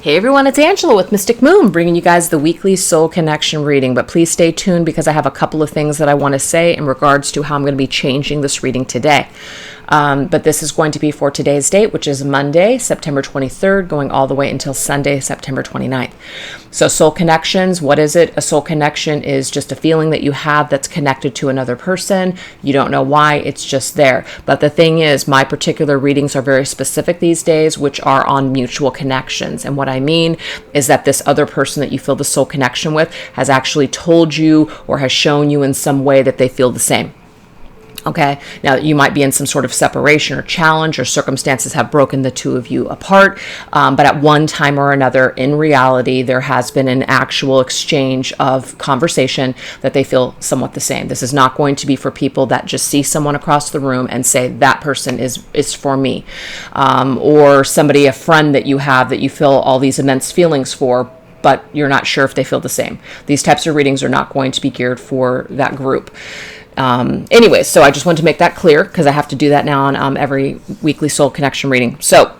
Hey everyone, it's Angela with Mystic Moon, bringing you guys the weekly soul connection reading. But please stay tuned because I have a couple of things that I want to say in regards to how I'm going to be changing this reading today. But this is going to be for today's date, which is Monday, September 23rd, going all the way until Sunday, September 29th. So soul connections, what is it? A soul connection is just a feeling that you have that's connected to another person. You don't know why, it's just there. But the thing is, my particular readings are very specific these days, which are on mutual connections. And what I mean is that this other person that you feel the soul connection with has actually told you or has shown you in some way that they feel the same. Okay, now you might be in some sort of separation or challenge, or circumstances have broken the two of you apart. But at one time or another, in reality, there has been an actual exchange of conversation that they feel somewhat the same. This is not going to be for people that just see someone across the room and say, that person is for me. Or somebody, a friend that you have that you feel all these immense feelings for, but you're not sure if they feel the same. These types of readings are not going to be geared for that group. Anyways, so I just want to make that clear because I have to do that now on every weekly soul connection reading. So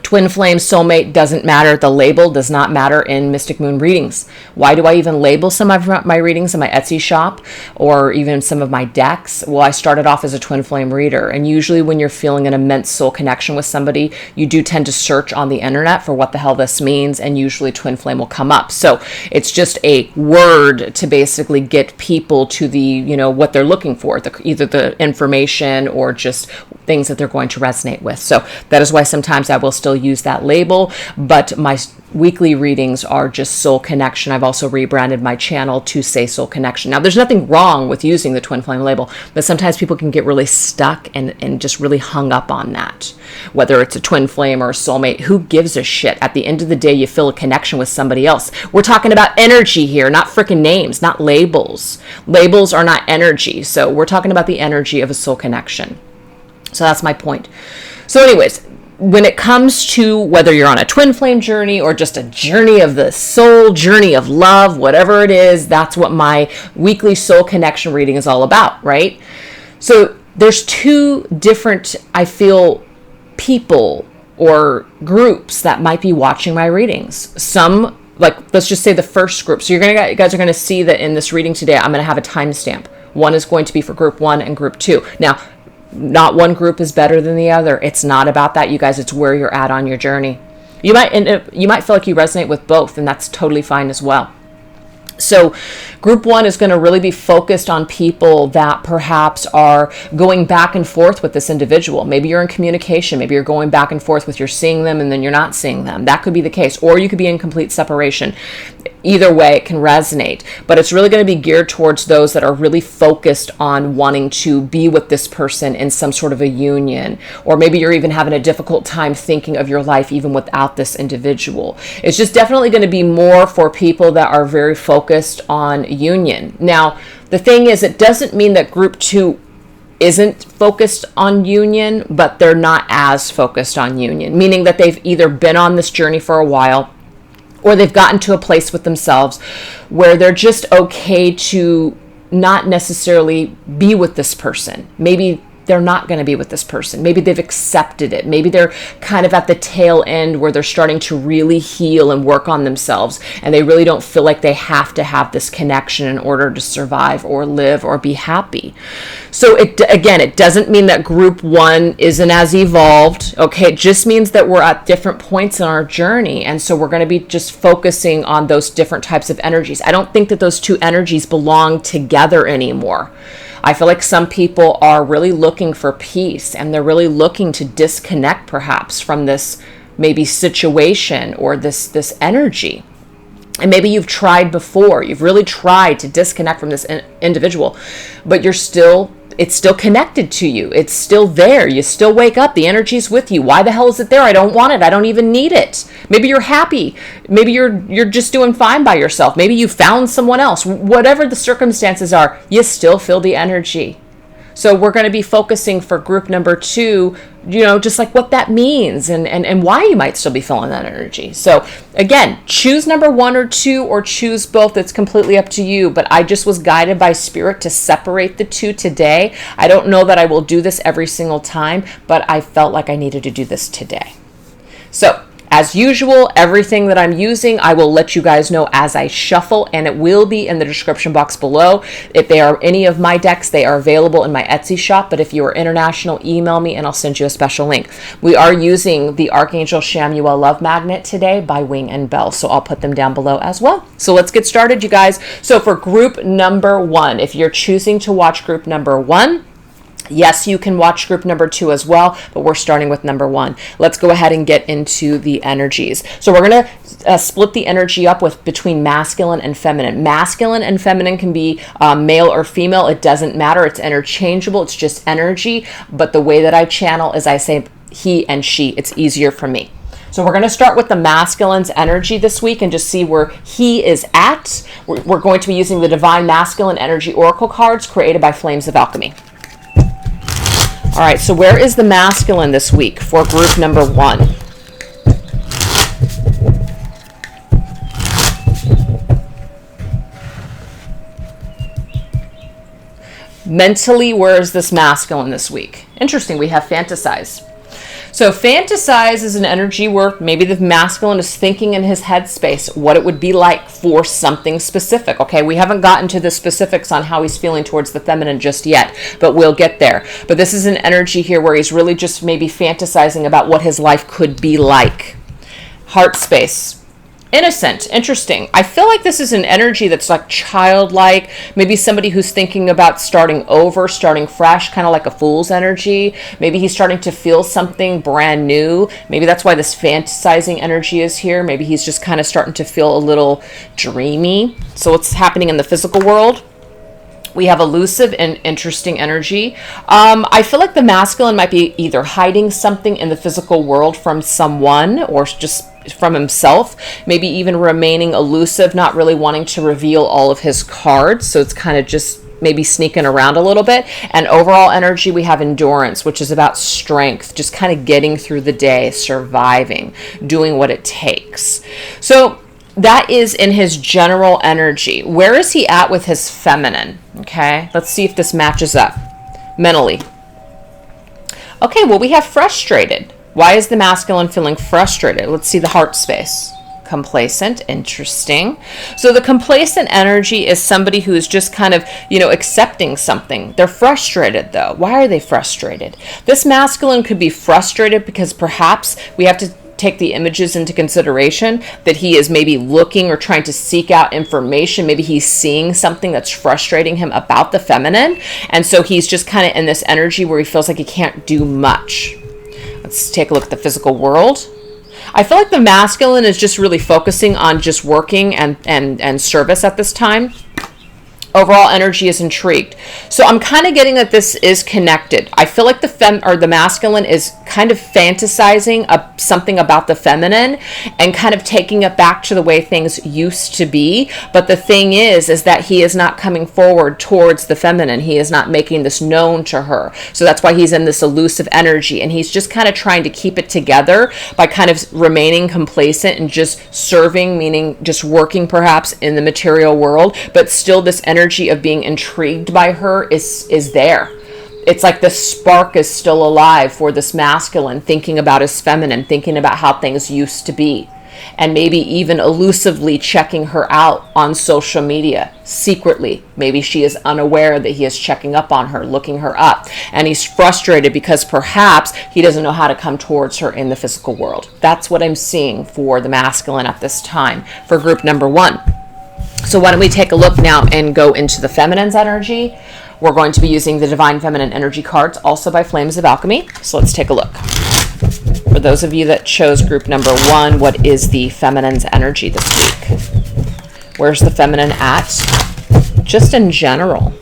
twin flame, soulmate, doesn't matter. The label does not matter in Mystic Moon readings. Why do I even label some of my readings in my Etsy shop or even some of my decks? Well, I started off as a twin flame reader, and usually when you're feeling an immense soul connection with somebody, you do tend to search on the internet for what the hell this means, and usually twin flame will come up. So it's just a word to basically get people to the, what they're looking for, either the information or just things that they're going to resonate with. So that is why sometimes I will still use that label, but my weekly readings are just soul connection. I've also rebranded my channel to say soul connection. Now, there's nothing wrong with using the twin flame label, but sometimes people can get really stuck and just really hung up on that. Whether it's a twin flame or a soulmate, who gives a shit? At the end of the day, you feel a connection with somebody else. We're talking about energy here, not freaking names, not labels. Labels are not energy. So we're talking about the energy of a soul connection. So that's my point. So anyways, when it comes to whether you're on a twin flame journey or just a journey of the soul, journey of love, whatever it is, that's what my weekly soul connection reading is all about, right? So there's two different, I feel, people or groups that might be watching my readings. Some, like, let's just say the first group. So you guys are going to see that in this reading today, I'm going to have a timestamp. One is going to be for group 1 and group 2. Now, not one group is better than the other. It's not about that, you guys. It's where you're at on your journey. You might feel like you resonate with both, and that's totally fine as well. So group 1 is going to really be focused on people that perhaps are going back and forth with this individual. Maybe you're in communication. Maybe you're going back and forth with, you're seeing them and then you're not seeing them. That could be the case. Or you could be in complete separation. Either way, it can resonate. But it's really going to be geared towards those that are really focused on wanting to be with this person in some sort of a union. Or maybe you're even having a difficult time thinking of your life even without this individual. It's just definitely going to be more for people that are very focused on union. Now, the thing is, it doesn't mean that group 2 isn't focused on union, but they're not as focused on union, meaning that they've either been on this journey for a while or they've gotten to a place with themselves where they're just okay to not necessarily be with this person. Maybe they're not going to be with this person. Maybe they've accepted it. Maybe they're kind of at the tail end where they're starting to really heal and work on themselves, and they really don't feel like they have to have this connection in order to survive or live or be happy. So it doesn't mean that group 1 isn't as evolved. Okay, it just means that we're at different points in our journey, and so we're going to be just focusing on those different types of energies. I don't think that those two energies belong together anymore. I feel like some people are really looking for peace, and they're really looking to disconnect perhaps from this maybe situation or this energy. And maybe you've tried before. You've really tried to disconnect from this individual, but it's still connected to you. It's still there. You still wake up. The energy's with you. Why the hell is it there? I don't want it. I don't even need it. Maybe you're happy. Maybe you're just doing fine by yourself. Maybe you found someone else. Whatever the circumstances are, you still feel the energy. So we're going to be focusing for group number 2, just like what that means and why you might still be feeling that energy. So again, choose number 1 or 2 or choose both. It's completely up to you. But I just was guided by spirit to separate the two today. I don't know that I will do this every single time, but I felt like I needed to do this today. So As usual, everything that I'm using, I will let you guys know as I shuffle, and it will be in the description box below. If they are any of my decks, they are available in my Etsy shop, but if you are international, email me and I'll send you a special link. We are using the Archangel Shamuel Love Magnet today by Wing and Bell, so I'll put them down below as well. So let's get started, you guys. So for group number 1, if you're choosing to watch group number 1, yes, you can watch group number 2 as well, but we're starting with number 1. Let's go ahead and get into the energies. So we're going to split the energy up between masculine and feminine. Masculine and feminine can be male or female. It doesn't matter. It's interchangeable. It's just energy. But the way that I channel is I say he and she. It's easier for me. So we're going to start with the masculine's energy this week and just see where he is at. We're going to be using the Divine Masculine Energy Oracle cards created by Flames of Alchemy. All right, so where is the masculine this week for group number 1? Mentally, where is this masculine this week? Interesting, we have fantasize. So fantasize is an energy where maybe the masculine is thinking in his headspace what it would be like for something specific. Okay, we haven't gotten to the specifics on how he's feeling towards the feminine just yet, but we'll get there. But this is an energy here where he's really just maybe fantasizing about what his life could be like. Heart space. Innocent, interesting. I feel like this is an energy that's like childlike, maybe somebody who's thinking about starting over, starting fresh, kind of like a fool's energy. Maybe he's starting to feel something brand new. Maybe that's why this fantasizing energy is here. Maybe he's just kind of starting to feel a little dreamy. So what's happening in the physical world? We have elusive and interesting energy. I feel like the masculine might be either hiding something in the physical world from someone or just from himself, maybe even remaining elusive, not really wanting to reveal all of his cards. So it's kind of just maybe sneaking around a little bit. And overall energy, we have endurance, which is about strength, just kind of getting through the day, surviving, doing what it takes. So that is in his general energy. Where is he at with his feminine? Okay, let's see if this matches up mentally. Okay, well, we have frustrated. Why is the masculine feeling frustrated? Let's see the heart space. Complacent, interesting. So the complacent energy is somebody who is just kind of, accepting something. They're frustrated though. Why are they frustrated? This masculine could be frustrated because perhaps we have to take the images into consideration that he is maybe looking or trying to seek out information. Maybe he's seeing something that's frustrating him about the feminine. And so he's just kind of in this energy where he feels like he can't do much. Let's take a look at the physical world. I feel like the masculine is just really focusing on just working and service at this time. Overall energy is intrigued. So I'm kind of getting that this is connected. I feel like the masculine is kind of fantasizing something about the feminine and kind of taking it back to the way things used to be. But the thing is that he is not coming forward towards the feminine. He is not making this known to her. So that's why he's in this elusive energy, and he's just kind of trying to keep it together by kind of remaining complacent and just serving, meaning just working perhaps in the material world, but still this energy of being intrigued by her is there. It's like the spark is still alive for this masculine, thinking about his feminine, thinking about how things used to be, and maybe even elusively checking her out on social media secretly. Maybe she is unaware that he is checking up on her, looking her up, and he's frustrated because perhaps he doesn't know how to come towards her in the physical world. That's what I'm seeing for the masculine at this time for group number 1. So why don't we take a look now and go into the feminine's energy. We're going to be using the Divine Feminine Energy cards, also by Flames of Alchemy. So let's take a look. For those of you that chose group number 1, what is the feminine's energy this week? Where's the feminine at? Just in general.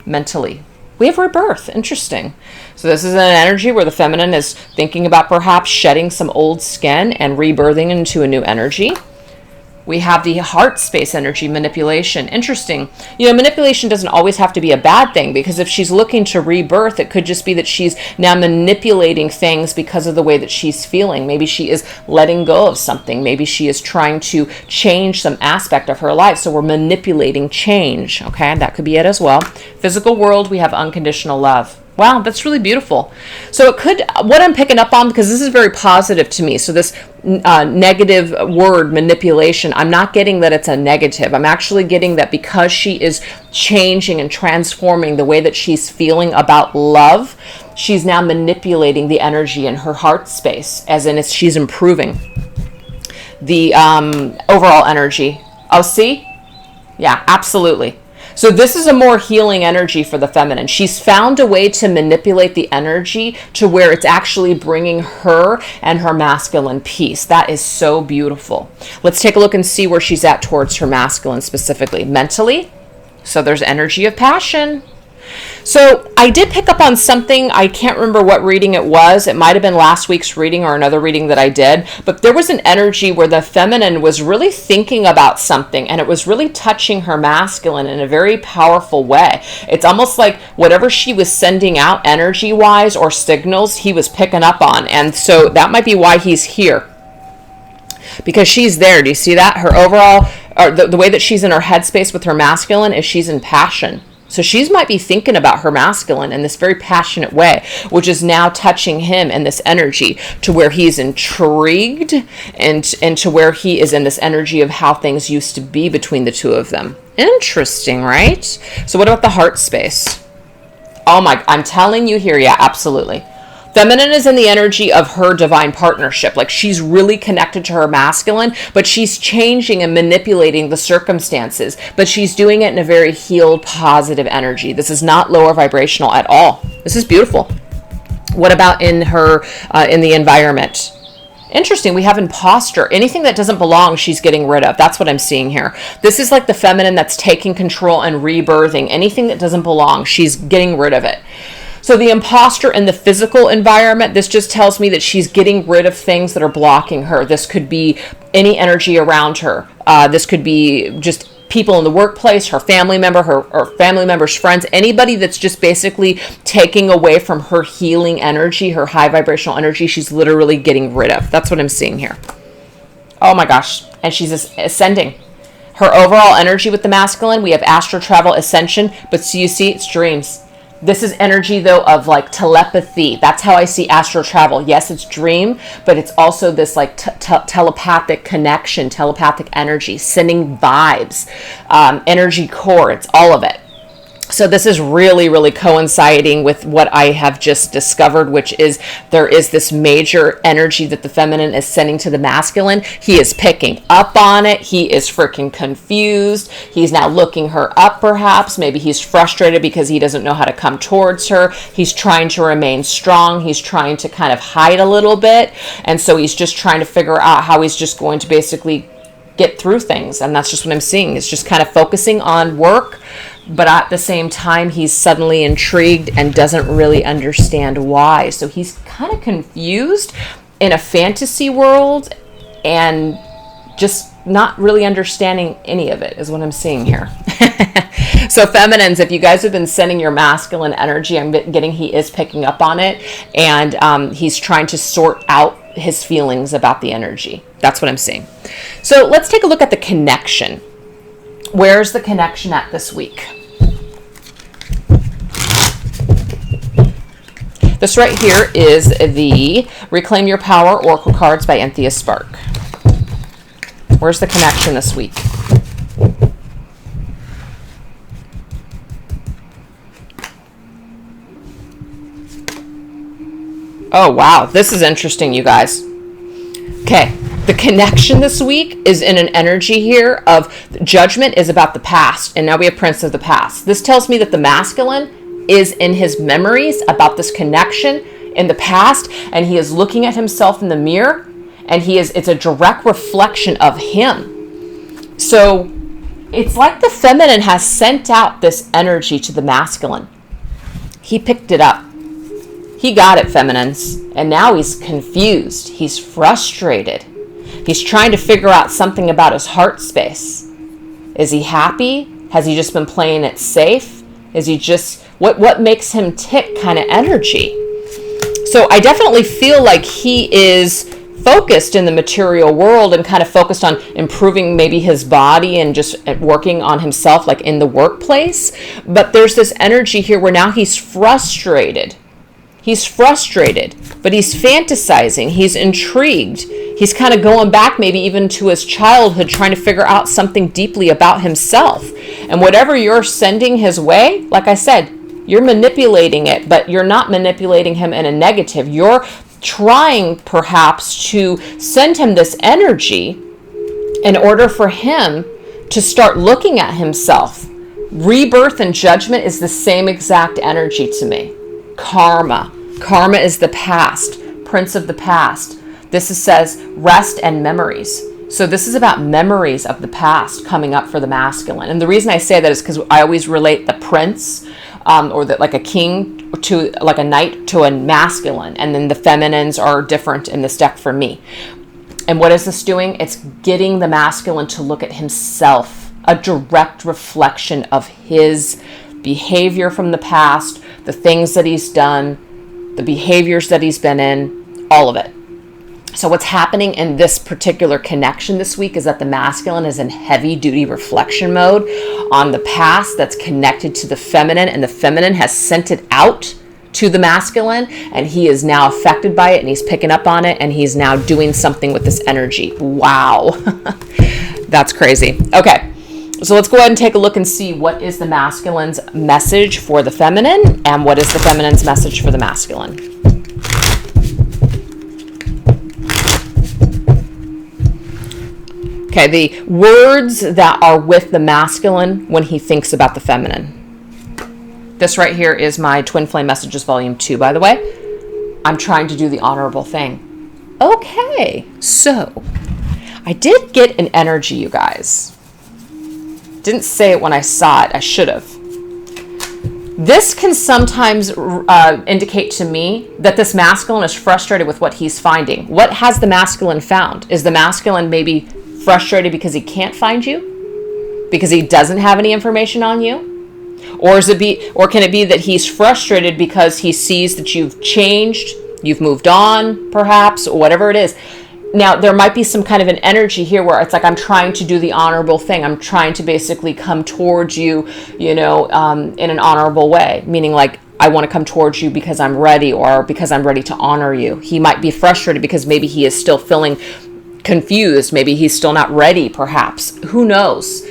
Mentally. We have rebirth. Interesting. So this is an energy where the feminine is thinking about perhaps shedding some old skin and rebirthing into a new energy. We have the heart space energy, manipulation. Interesting. Manipulation doesn't always have to be a bad thing, because if she's looking to rebirth, it could just be that she's now manipulating things because of the way that she's feeling. Maybe she is letting go of something. Maybe she is trying to change some aspect of her life. So we're manipulating change. Okay, that could be it as well. Physical world, we have unconditional love. Wow, that's really beautiful. So it could, what I'm picking up on, because this is very positive to me, so this negative word, manipulation, I'm not getting that it's a negative. I'm actually getting that because she is changing and transforming the way that she's feeling about love, she's now manipulating the energy in her heart space, as in she's improving the overall energy. Oh, see? Yeah, absolutely. So this is a more healing energy for the feminine. She's found a way to manipulate the energy to where it's actually bringing her and her masculine peace. That is so beautiful. Let's take a look and see where she's at towards her masculine specifically. Mentally, so there's energy of passion. So I did pick up on something. I can't remember what reading it was. It might have been last week's reading or another reading that I did. But there was an energy where the feminine was really thinking about something, and it was really touching her masculine in a very powerful way. It's almost like whatever she was sending out energy-wise or signals, he was picking up on. And so that might be why he's here. Because she's there. Do you see that? Her overall, or the way that she's in her headspace with her masculine is she's in passion. So she might be thinking about her masculine in this very passionate way, which is now touching him in this energy to where he's intrigued and to where he is in this energy of how things used to be between the two of them. Interesting, right? So what about the heart space? Oh my, I'm telling you here, yeah, absolutely. Feminine is in the energy of her divine partnership. Like she's really connected to her masculine, but she's changing and manipulating the circumstances, but she's doing it in a very healed, positive energy. This is not lower vibrational at all. This is beautiful. What about in her, in the environment? Interesting. We have imposter. Anything that doesn't belong, she's getting rid of. That's what I'm seeing here. This is like the feminine that's taking control and rebirthing. Anything that doesn't belong, she's getting rid of it. So the imposter in the physical environment, this just tells me that she's getting rid of things that are blocking her. This could be any energy around her. This could be just people in the workplace, her family member, her family member's friends, anybody that's just basically taking away from her healing energy, her high vibrational energy, she's literally getting rid of. That's what I'm seeing here. Oh my gosh. And she's ascending. Her overall energy with the masculine, we have astral travel, ascension, but so you see, it's dreams. This is energy, though, of like telepathy. That's how I see astral travel. Yes, it's dream, but it's also this like telepathic connection, telepathic energy, sending vibes, energy core. It's all of it. So this is really, really coinciding with what I have just discovered, which is there is this major energy that the feminine is sending to the masculine. He is picking up on it. He is freaking confused. He's now looking her up, perhaps. Maybe he's frustrated because he doesn't know how to come towards her. He's trying to remain strong. He's trying to kind of hide a little bit. And so he's just trying to figure out how he's just going to basically get through things. And that's just what I'm seeing. It's just kind of focusing on work, but at the same time, he's suddenly intrigued and doesn't really understand why. So he's kind of confused in a fantasy world and just not really understanding any of it is what I'm seeing here. So feminines, if you guys have been sending your masculine energy, I'm getting he is picking up on it, and he's trying to sort out his feelings about the energy. That's what I'm seeing. So let's take a look at the connection. Where's the connection at this week? This right here is the Reclaim Your Power Oracle cards by Anthea Spark. Where's the connection this week? Oh, wow. This is interesting, you guys. Okay. The connection this week is in an energy here of judgment is about the past. And now we have Prince of the Past. This tells me that the masculine is in his memories about this connection in the past. And he is looking at himself in the mirror. And it's a direct reflection of him. So it's like the feminine has sent out this energy to the masculine. He picked it up. He got it, feminines. And now he's confused. He's frustrated. He's trying to figure out something about his heart space. Is he happy? Has he just been playing it safe? Is he just, what makes him tick kind of energy? So I definitely feel like he is focused in the material world and kind of focused on improving maybe his body and just working on himself, like in the workplace. But there's this energy here where now he's frustrated. He's frustrated, but he's fantasizing. He's intrigued. He's kind of going back maybe even to his childhood, trying to figure out something deeply about himself. And whatever you're sending his way, like I said, you're manipulating it, but you're not manipulating him in a negative. You're trying perhaps to send him this energy in order for him to start looking at himself. Rebirth and judgment is the same exact energy to me. Karma. Karma is the past, prince of the past. This says rest and memories. So this is about memories of the past coming up for the masculine. And the reason I say that is because I always relate the prince or like a king to like a knight to a masculine. And then the feminines are different in this deck for me. And what is this doing? It's getting the masculine to look at himself, a direct reflection of his behavior from the past, the things that he's done, the behaviors that he's been in, all of it. So what's happening in this particular connection this week is that the masculine is in heavy duty reflection mode on the past that's connected to the feminine, and the feminine has sent it out to the masculine, and he is now affected by it, and he's picking up on it, and he's now doing something with this energy. Wow. That's crazy. Okay. So let's go ahead and take a look and see what is the masculine's message for the feminine and what is the feminine's message for the masculine. Okay, the words that are with the masculine when he thinks about the feminine. This right here is my Twin Flame Messages Volume 2, by the way. I'm trying to do the honorable thing. Okay, so I did get an energy, you guys. Didn't say it when I saw it. I should have. This can sometimes indicate to me that this masculine is frustrated with what he's finding. What has the masculine found? Is the masculine maybe frustrated because he can't find you? Because he doesn't have any information on you? Or can it be that he's frustrated because he sees that you've changed, you've moved on, perhaps, or whatever it is? Now, there might be some kind of an energy here where it's like, I'm trying to do the honorable thing. I'm trying to basically come towards you, in an honorable way. Meaning like, I want to come towards you because I'm ready, or because I'm ready to honor you. He might be frustrated because maybe he is still feeling confused. Maybe he's still not ready, perhaps. Who knows?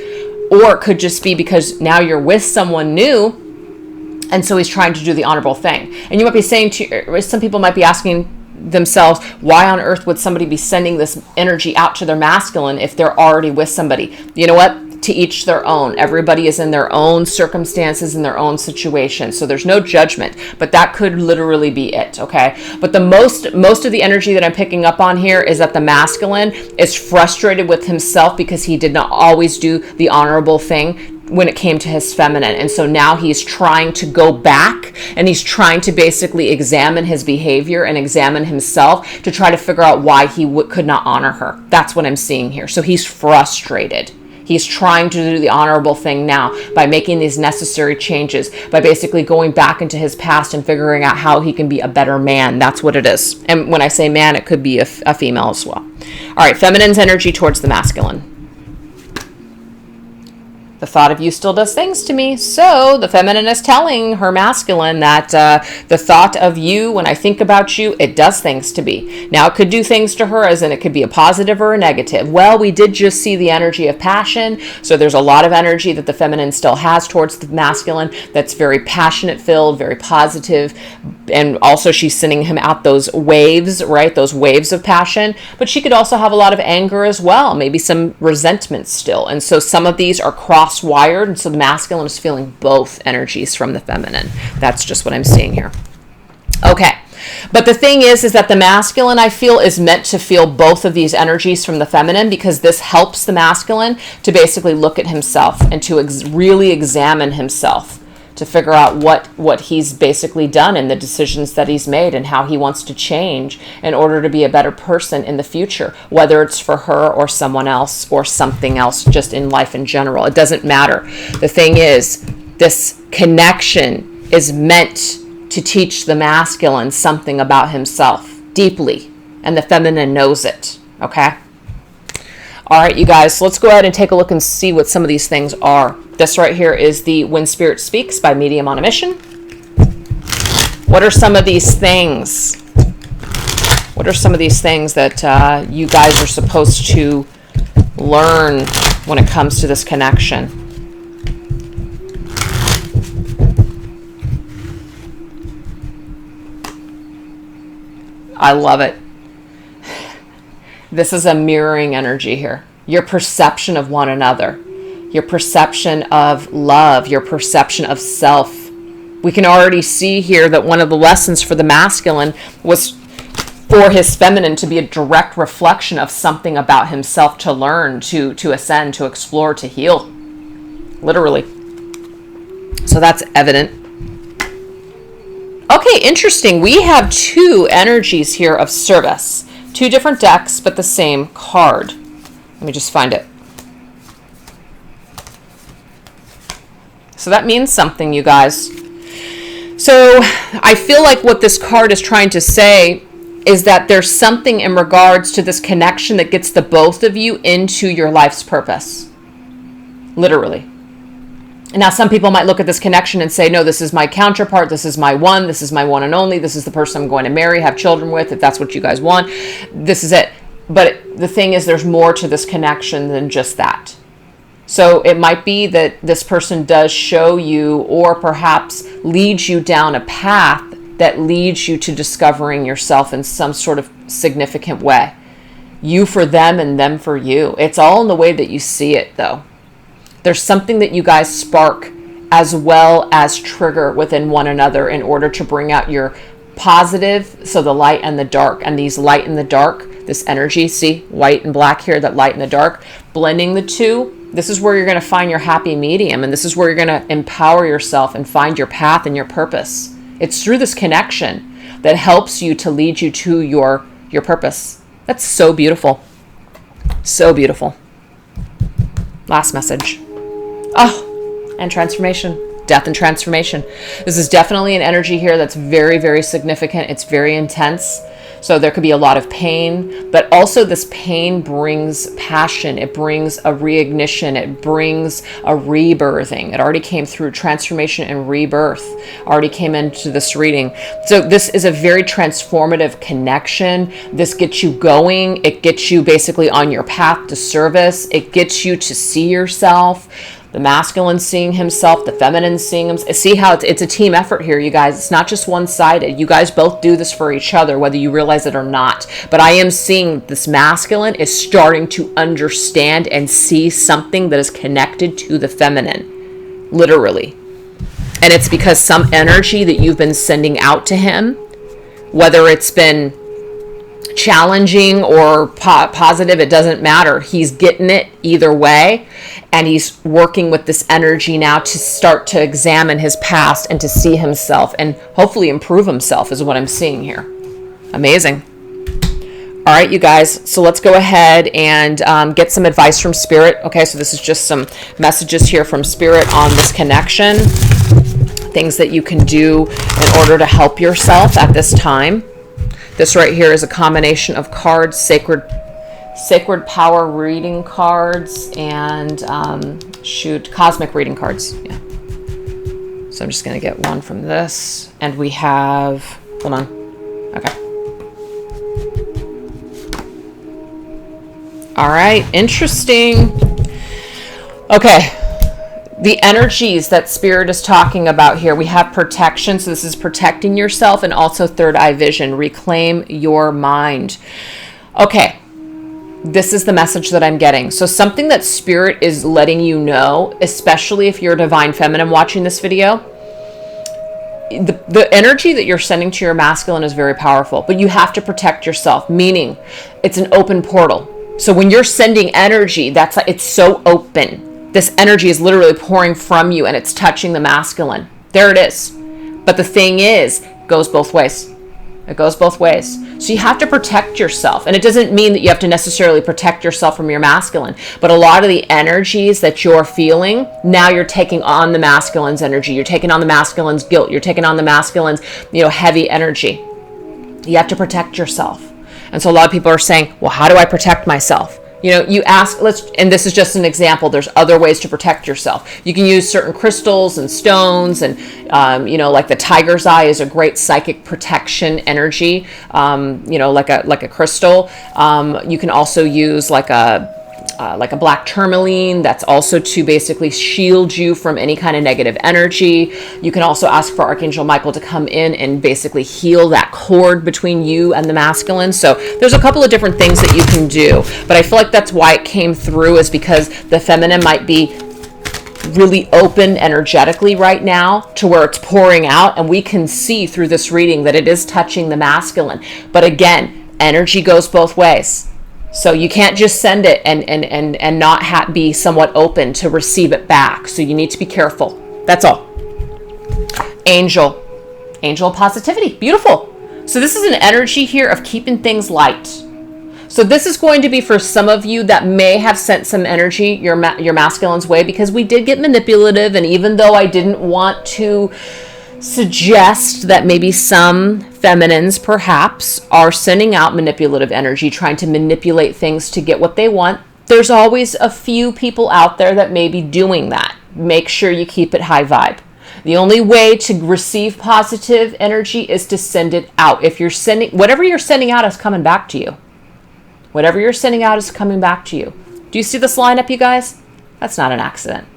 Or it could just be because now you're with someone new, and so he's trying to do the honorable thing. And you might be saying some people might be asking themselves, why on earth would somebody be sending this energy out to their masculine if they're already with somebody? You know what? To each their own. Everybody is in their own circumstances, in their own situation. So there's no judgment, but that could literally be it. Okay. But the most of the energy that I'm picking up on here is that the masculine is frustrated with himself because he did not always do the honorable thing when it came to his feminine. And so now he's trying to go back, and he's trying to basically examine his behavior and examine himself to try to figure out why he could not honor her. That's what I'm seeing here. So he's frustrated. He's trying to do the honorable thing now by making these necessary changes, by basically going back into his past and figuring out how he can be a better man. That's what it is. And when I say man, it could be a female as well. All right, feminine's energy towards the masculine. The thought of you still does things to me. So the feminine is telling her masculine that the thought of you, when I think about you, it does things to me. Now, it could do things to her, as in it could be a positive or a negative. Well, we did just see the energy of passion. So there's a lot of energy that the feminine still has towards the masculine that's very passionate filled, very positive. And also she's sending him out those waves, right? Those waves of passion. But she could also have a lot of anger as well, maybe some resentment still. And so some of these are cross-wired, and so the masculine is feeling both energies from the feminine. That's just what I'm seeing here. Okay. But the thing is that the masculine, I feel, is meant to feel both of these energies from the feminine, because this helps the masculine to basically look at himself and to really examine himself, to figure out what he's basically done and the decisions that he's made and how he wants to change in order to be a better person in the future, whether it's for her or someone else or something else, just in life in general. It doesn't matter. The thing is, this connection is meant to teach the masculine something about himself deeply. and the feminine knows it. Okay. All right, you guys, so let's go ahead and take a look and see what some of these things are. This right here is the When Spirit Speaks by Medium on a Mission. What are some of these things? What are some of these things that you guys are supposed to learn when it comes to this connection? I love it. This is a mirroring energy here. Your perception of one another, your perception of love, your perception of self. We can already see here that one of the lessons for the masculine was for his feminine to be a direct reflection of something about himself to learn, to ascend, to explore, to heal. Literally. So that's evident. Okay, interesting. We have two energies here of service. Two different decks, but the same card. Let me just find it. So that means something, you guys. So I feel like what this card is trying to say is that there's something in regards to this connection that gets the both of you into your life's purpose. Literally. Now, some people might look at this connection and say, no, this is my counterpart. This is my one. This is my one and only. This is the person I'm going to marry, have children with, if that's what you guys want. This is it. But the thing is, there's more to this connection than just that. So it might be that this person does show you or perhaps leads you down a path that leads you to discovering yourself in some sort of significant way. You for them and them for you. It's all in the way that you see it, though. There's something that you guys spark as well as trigger within one another in order to bring out your positive, so the light and the dark. And these light and the dark, this energy, see, white and black here, that light and the dark, blending the two, this is where you're going to find your happy medium. And this is where you're going to empower yourself and find your path and your purpose. It's through this connection that helps you to lead you to your purpose. That's so beautiful. So beautiful. Last message. Oh, and transformation, death and transformation. This is definitely an energy here that's very, very significant. It's very intense. So there could be a lot of pain, but also this pain brings passion. It brings a reignition. It brings a rebirthing. It already came through. Transformation and rebirth already came into this reading. So this is a very transformative connection. This gets you going. It gets you basically on your path to service. It gets you to see yourself. The masculine seeing himself, the feminine seeing himself. See how it's a team effort here, you guys. It's not just one-sided. You guys both do this for each other, whether you realize it or not. But I am seeing this masculine is starting to understand and see something that is connected to the feminine, literally. And it's because some energy that you've been sending out to him, whether it's been challenging or positive, it doesn't matter. He's getting it either way, and he's working with this energy now to start to examine his past and to see himself and hopefully improve himself is what I'm seeing here. Amazing. All right, you guys, so let's go ahead and get some advice from Spirit. Okay, so this is just some messages here from Spirit on this connection, things that you can do in order to help yourself at this time. This right here is a combination of cards, sacred power reading cards, and cosmic reading cards. Yeah. So I'm just going to get one from this, and we have, hold on. Okay. All right, interesting. Okay. The energies that Spirit is talking about here, we have protection. So this is protecting yourself, and also third eye vision. Reclaim your mind. Okay. This is the message that I'm getting. So something that Spirit is letting you know, especially if you're a divine feminine watching this video, the energy that you're sending to your masculine is very powerful, but you have to protect yourself, meaning it's an open portal. So when you're sending energy, it's so open. This energy is literally pouring from you, and it's touching the masculine. There it is. But the thing is, it goes both ways. It goes both ways. So you have to protect yourself. And it doesn't mean that you have to necessarily protect yourself from your masculine. But a lot of the energies that you're feeling, now you're taking on the masculine's energy. You're taking on the masculine's guilt. You're taking on the masculine's, heavy energy. You have to protect yourself. And so a lot of people are saying, well, how do I protect myself? You know, you ask, and this is just an example. There's other ways to protect yourself. You can use certain crystals and stones, and, you know, like the tiger's eye is a great psychic protection energy, you know, like a crystal. You can also use like a black tourmaline. That's also to basically shield you from any kind of negative energy. You can also ask for Archangel Michael to come in and basically heal that cord between you and the masculine. So there's a couple of different things that you can do, but I feel like that's why it came through, is because the feminine might be really open energetically right now to where it's pouring out, and we can see through this reading that it is touching the masculine. But again, energy goes both ways. So you can't just send it and not be somewhat open to receive it back. So you need to be careful. That's all. Angel positivity. Beautiful. So this is an energy here of keeping things light. So this is going to be for some of you that may have sent some energy your masculine's way, because we did get manipulative. And even though I didn't want to suggest that maybe some feminines perhaps are sending out manipulative energy, trying to manipulate things to get what they want, there's always a few people out there that may be doing that. Make sure you keep it high vibe. The only way to receive positive energy is to send it out. If you're sending, whatever you're sending out is coming back to you. Whatever you're sending out is coming back to you. Do you see this lineup, you guys? That's not an accident.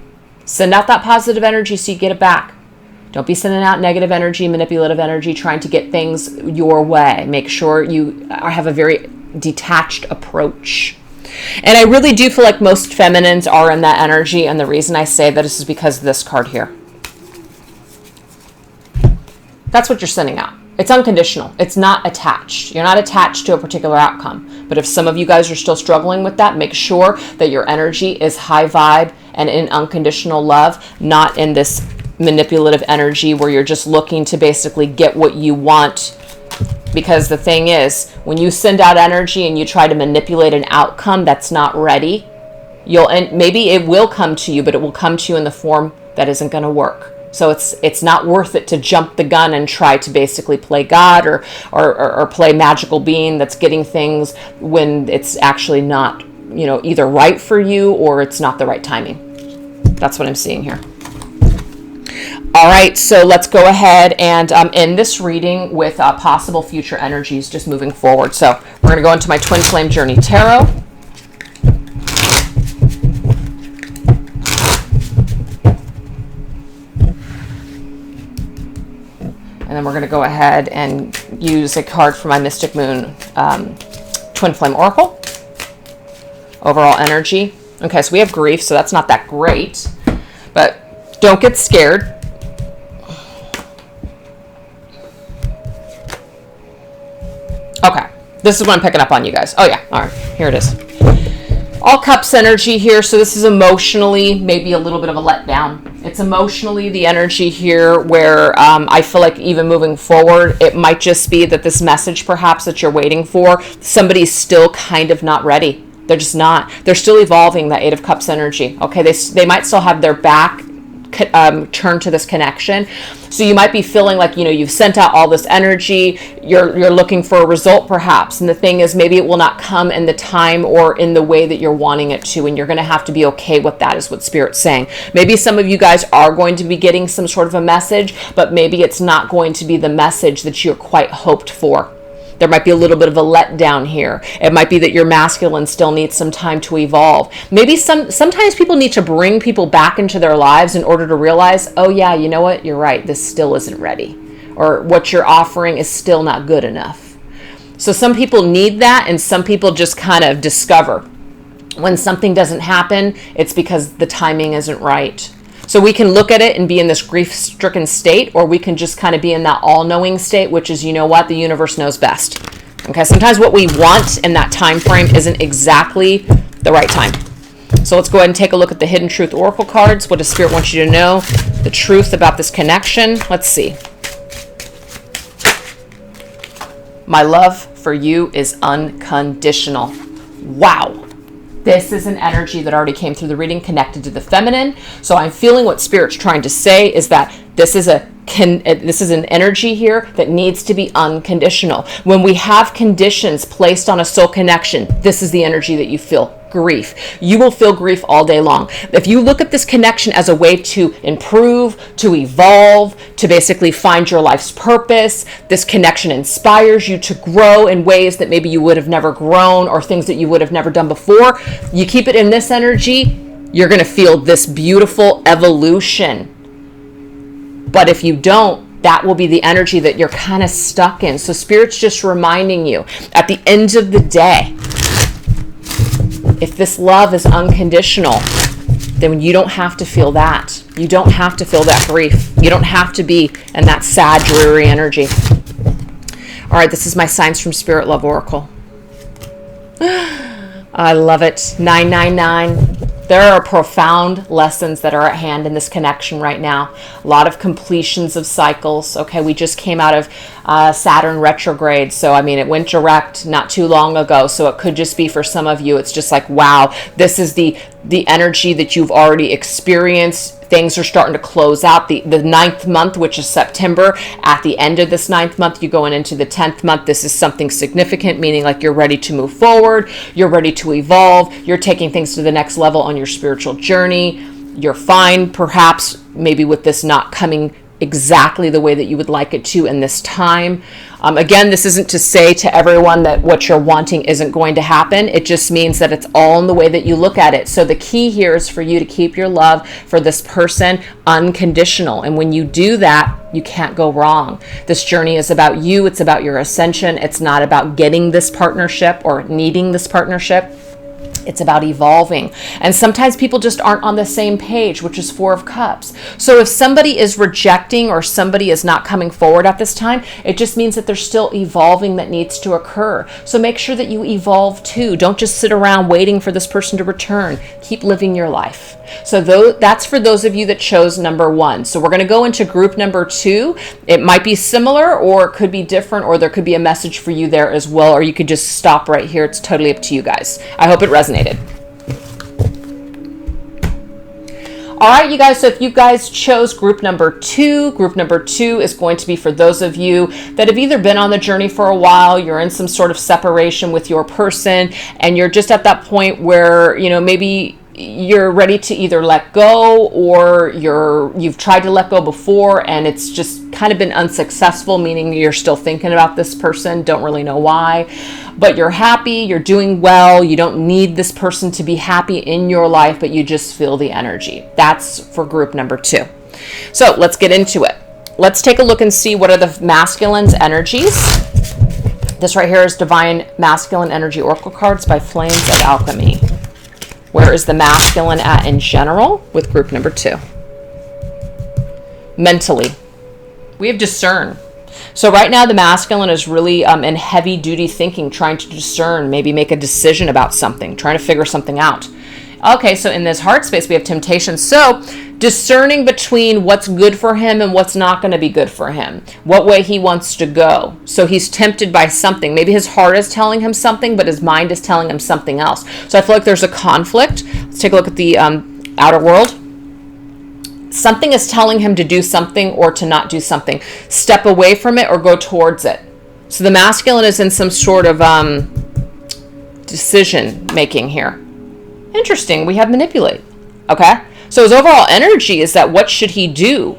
Send out that positive energy so you get it back. Don't be sending out negative energy, manipulative energy, trying to get things your way. Make sure you have a very detached approach. And I really do feel like most feminines are in that energy. And the reason I say that is because of this card here. That's what you're sending out. It's unconditional. It's not attached. You're not attached to a particular outcome. But if some of you guys are still struggling with that, make sure that your energy is high vibe and in unconditional love, not in this manipulative energy where you're just looking to basically get what you want. Because the thing is, when you send out energy and you try to manipulate an outcome that's not ready, and maybe it will come to you, but it will come to you in the form that isn't going to work. So it's not worth it to jump the gun and try to basically play God or play magical being that's getting things when it's actually not, you know, either right for you or it's not the right timing. That's what I'm seeing here. All right, so let's go ahead and end this reading with possible future energies just moving forward. So we're going to go into my Twin Flame Journey Tarot. And then we're going to go ahead and use a card for my Mystic Moon Twin Flame Oracle. Overall energy. Okay, so we have grief, so that's not that great. But don't get scared. Okay, this is what I'm picking up on, you guys. Oh yeah, all right, here it is. All Cups energy here, so this is emotionally maybe a little bit of a letdown. It's emotionally the energy here where I feel like even moving forward, it might just be that this message perhaps that you're waiting for, somebody's still kind of not ready. They're just not. They're still evolving, that Eight of Cups energy. Okay, they might still have their back turned to this connection. So you might be feeling like, you know, you've sent out all this energy, you're looking for a result perhaps, and the thing is maybe it will not come in the time or in the way that you're wanting it to, and you're going to have to be okay with that, is what Spirit's saying. Maybe some of you guys are going to be getting some sort of a message, but maybe it's not going to be the message that you're quite hoped for. There might be a little bit of a letdown here. It might be that your masculine still needs some time to evolve. Maybe sometimes people need to bring people back into their lives in order to realize, oh yeah, you know what? You're right. This still isn't ready. Or what you're offering is still not good enough. So some people need that, and some people just kind of discover when something doesn't happen, it's because the timing isn't right. So we can look at it and be in this grief-stricken state, or we can just kind of be in that all-knowing state, which is, you know what, the universe knows best. Okay, sometimes what we want in that time frame isn't exactly the right time. So let's go ahead and take a look at the Hidden Truth Oracle cards. What does Spirit want you to know? The truth about this connection. Let's see. My love for you is unconditional. Wow. This is an energy that already came through the reading connected to the feminine. So I'm feeling what Spirit's trying to say is that This is an energy here that needs to be unconditional. When we have conditions placed on a soul connection, this is the energy that you feel. Grief. You will feel grief all day long. If you look at this connection as a way to improve, to evolve, to basically find your life's purpose, this connection inspires you to grow in ways that maybe you would have never grown, or things that you would have never done before. You keep it in this energy, you're going to feel this beautiful evolution. But if you don't, that will be the energy that you're kind of stuck in. So Spirit's just reminding you, at the end of the day, if this love is unconditional, then you don't have to feel that. You don't have to feel that grief. You don't have to be in that sad, dreary energy. All right, this is my Signs from Spirit Love Oracle. I love it. 999. There are profound lessons that are at hand in this connection right now. A lot of completions of cycles. Okay, we just came out of Saturn retrograde. So, I mean, it went direct not too long ago. So it could just be for some of you, it's just like, wow, this is the energy that you've already experienced. Things are starting to close out. The ninth month, which is September, at the end of this ninth month, you're going into the 10th month. This is something significant, meaning like you're ready to move forward. You're ready to evolve. You're taking things to the next level on your spiritual journey. You're fine, perhaps, maybe with this not coming exactly the way that you would like it to in this time. Again, this isn't to say to everyone that what you're wanting isn't going to happen. It just means that it's all in the way that you look at it. So the key here is for you to keep your love for this person unconditional. And when you do that, you can't go wrong. This journey is about you. It's about your ascension. It's not about getting this partnership or needing this partnership. It's about evolving. And sometimes people just aren't on the same page, which is Four of Cups. So if somebody is rejecting or somebody is not coming forward at this time, it just means that there's still evolving that needs to occur. So make sure that you evolve too. Don't just sit around waiting for this person to return. Keep living your life. So that's for those of you that chose number 1. So we're going to go into group number 2. It might be similar, or it could be different, or there could be a message for you there as well, or you could just stop right here. It's totally up to you guys. I hope it resonated. All right, you guys, so if you guys chose group number 2 is going to be for those of you that have either been on the journey for a while, you're in some sort of separation with your person, and you're just at that point where, you know, maybe you're ready to either let go, or you've tried to let go before and it's just kind of been unsuccessful, meaning you're still thinking about this person, don't really know why, but you're happy, you're doing well, you don't need this person to be happy in your life, but you just feel the energy. That's for group number 2. So let's get into it. Let's take a look and see what are the masculine's energies. This right here is Divine Masculine Energy Oracle cards by Flames of Alchemy. Where is the masculine at in general with group number 2? Mentally, we have discern. So right now the masculine is really in heavy duty thinking, trying to discern, maybe make a decision about something, trying to figure something out. Okay, so in this heart space we have temptation. So discerning between what's good for him and what's not going to be good for him, what way he wants to go. So he's tempted by something. Maybe his heart is telling him something, but his mind is telling him something else. So I feel like there's a conflict. Let's take a look at the outer world. Something is telling him to do something or to not do something. Step away from it or go towards it. So the masculine is in some sort of decision making here. Interesting. We have manipulate. Okay. So his overall energy is that what should he do?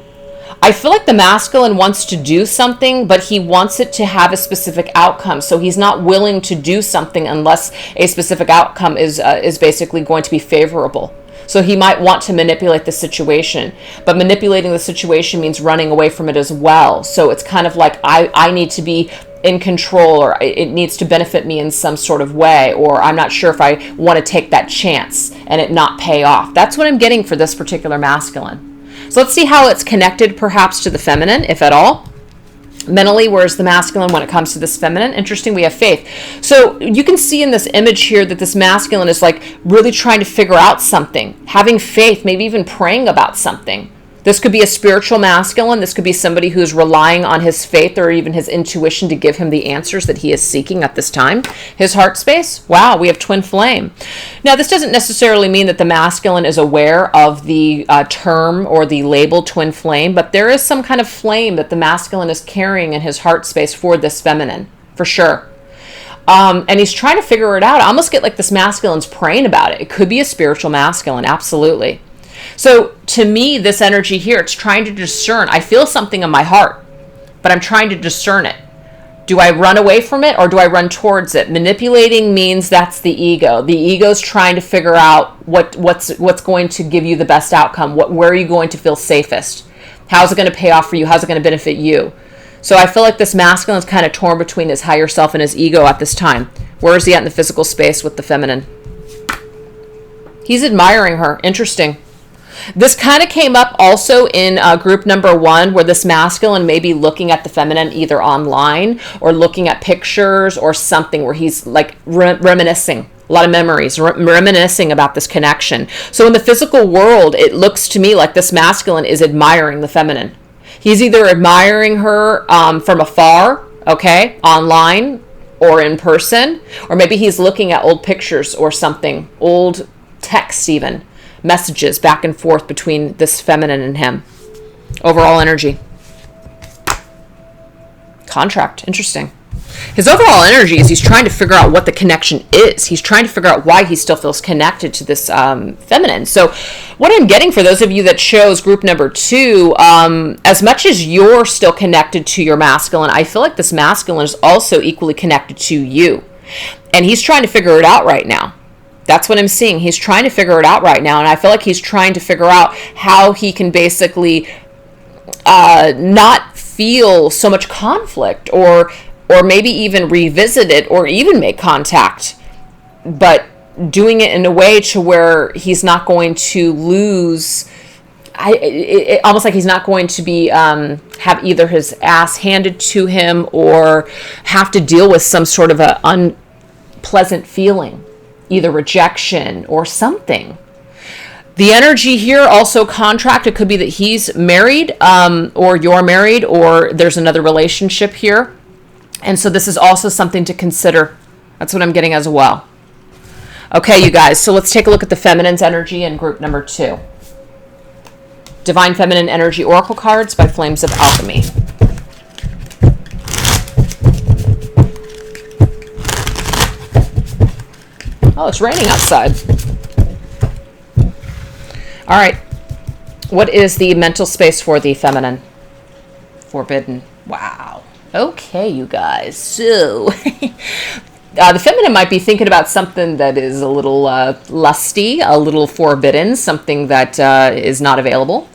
I feel like the masculine wants to do something, but he wants it to have a specific outcome. So he's not willing to do something unless a specific outcome is basically going to be favorable. So he might want to manipulate the situation, but manipulating the situation means running away from it as well. So it's kind of like I need to be in control, or it needs to benefit me in some sort of way, or I'm not sure if I want to take that chance and it not pay off. That's what I'm getting for this particular masculine. So let's see how it's connected perhaps to the feminine, if at all. Mentally, where's the masculine when it comes to this feminine? Interesting, we have faith. So you can see in this image here that this masculine is like really trying to figure out something, having faith, maybe even praying about something. This could be a spiritual masculine. This could be somebody who's relying on his faith or even his intuition to give him the answers that he is seeking at this time. His heart space, wow, we have twin flame. Now, this doesn't necessarily mean that the masculine is aware of the term or the label twin flame, but there is some kind of flame that the masculine is carrying in his heart space for this feminine, for sure. And he's trying to figure it out. I almost get like this masculine's praying about it. It could be a spiritual masculine, absolutely. So to me, this energy here, it's trying to discern. I feel something in my heart, but I'm trying to discern it. Do I run away from it or do I run towards it? Manipulating means that's the ego. The ego's trying to figure out what's going to give you the best outcome. Where are you going to feel safest? How's it going to pay off for you? How's it going to benefit you? So I feel like this masculine is kind of torn between his higher self and his ego at this time. Where is he at in the physical space with the feminine? He's admiring her. Interesting. This kind of came up also in group number 1, where this masculine may be looking at the feminine either online or looking at pictures or something where he's like reminiscing. A lot of memories, reminiscing about this connection. So in the physical world, it looks to me like this masculine is admiring the feminine. He's either admiring her from afar, okay, online or in person, or maybe he's looking at old pictures or something, old texts even, messages back and forth between this feminine and him. Overall energy. Contract, interesting. His overall energy is he's trying to figure out what the connection is. He's trying to figure out why he still feels connected to this feminine. So what I'm getting for those of you that chose group number 2, as much as you're still connected to your masculine, I feel like this masculine is also equally connected to you. And he's trying to figure it out right now. That's what I'm seeing. He's trying to figure it out right now. And I feel like he's trying to figure out how he can basically not feel so much conflict or maybe even revisit it or even make contact, but doing it in a way to where he's not going to lose, almost like he's not going to be, have either his ass handed to him or have to deal with some sort of a unpleasant feeling, either rejection or something. The energy here also contract. It could be that he's married, or you're married, or there's another relationship here. And so this is also something to consider. That's what I'm getting as well. Okay, you guys, so let's take a look at the feminine's energy in group number 2. Divine Feminine Energy Oracle cards by Flames of Alchemy. Oh, it's raining outside. All right. What is the mental space for the feminine? Forbidden. Wow. Okay, you guys. So, the feminine might be thinking about something that is a little lusty, a little forbidden, something that is not available,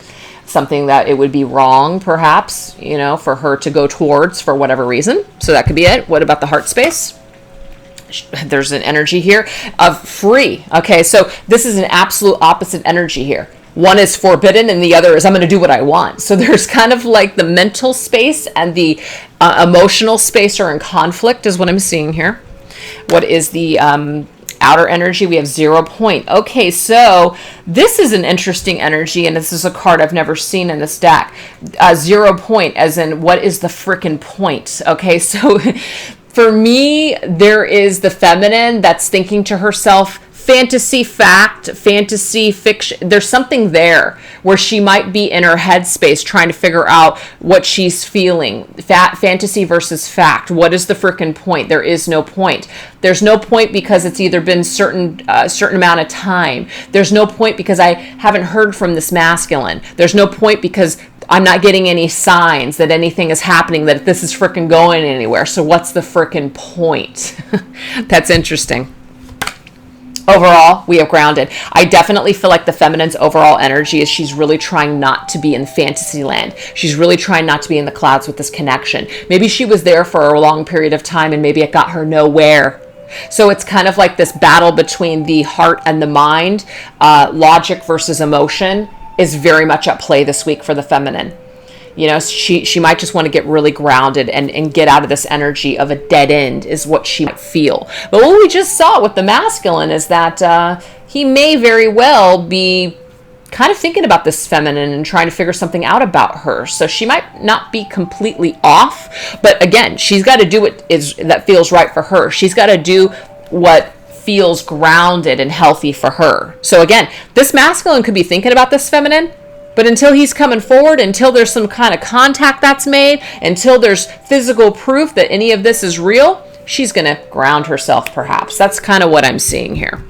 something that it would be wrong, perhaps, you know, for her to go towards for whatever reason. So that could be it. What about the heart space? There's an energy here of free. Okay, so this is an absolute opposite energy here. One is forbidden and the other is I'm going to do what I want. So there's kind of like the mental space and the emotional space are in conflict is what I'm seeing here. What is the outer energy? We have 0 point. Okay, so this is an interesting energy, and this is a card I've never seen in this deck. 0 point, as in what is the frickin' point? Okay, so for me, there is the feminine that's thinking to herself, fantasy fact, fantasy fiction. There's something there where she might be in her headspace trying to figure out what she's feeling. Fantasy versus fact. What is the frickin' point? There is no point. There's no point because it's either been certain amount of time. There's no point because I haven't heard from this masculine. There's no point because I'm not getting any signs that anything is happening, that this is frickin' going anywhere. So what's the frickin' point? That's interesting. Overall, we have grounded. I definitely feel like the feminine's overall energy is she's really trying not to be in fantasy land. She's really trying not to be in the clouds with this connection. Maybe she was there for a long period of time and maybe it got her nowhere. So it's kind of like this battle between the heart and the mind. Logic versus emotion is very much at play this week for the feminine. You know, she might just want to get really grounded and get out of this energy of a dead end is what she might feel. But what we just saw with the masculine is that he may very well be kind of thinking about this feminine and trying to figure something out about her. So she might not be completely off, but again, she's got to do what that feels right for her. She's got to do what feels grounded and healthy for her. So again, this masculine could be thinking about this feminine, but until he's coming forward, until there's some kind of contact that's made, until there's physical proof that any of this is real, she's going to ground herself perhaps. That's kind of what I'm seeing here.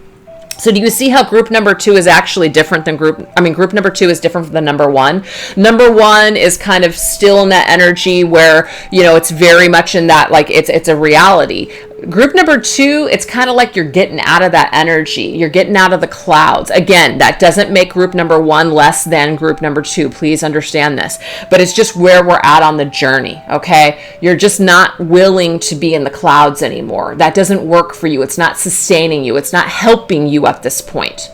So do you see how group number 2 is actually different than group number 2 is different from the number 1. Number 1 is kind of still in that energy where, it's very much in that, like it's a reality. Group number 2, it's kind of like you're getting out of that energy. You're getting out of the clouds. Again, that doesn't make group number 1 less than group number 2. Please understand this. But it's just where we're at on the journey, okay? You're just not willing to be in the clouds anymore. That doesn't work for you. It's not sustaining you. It's not helping you at this point.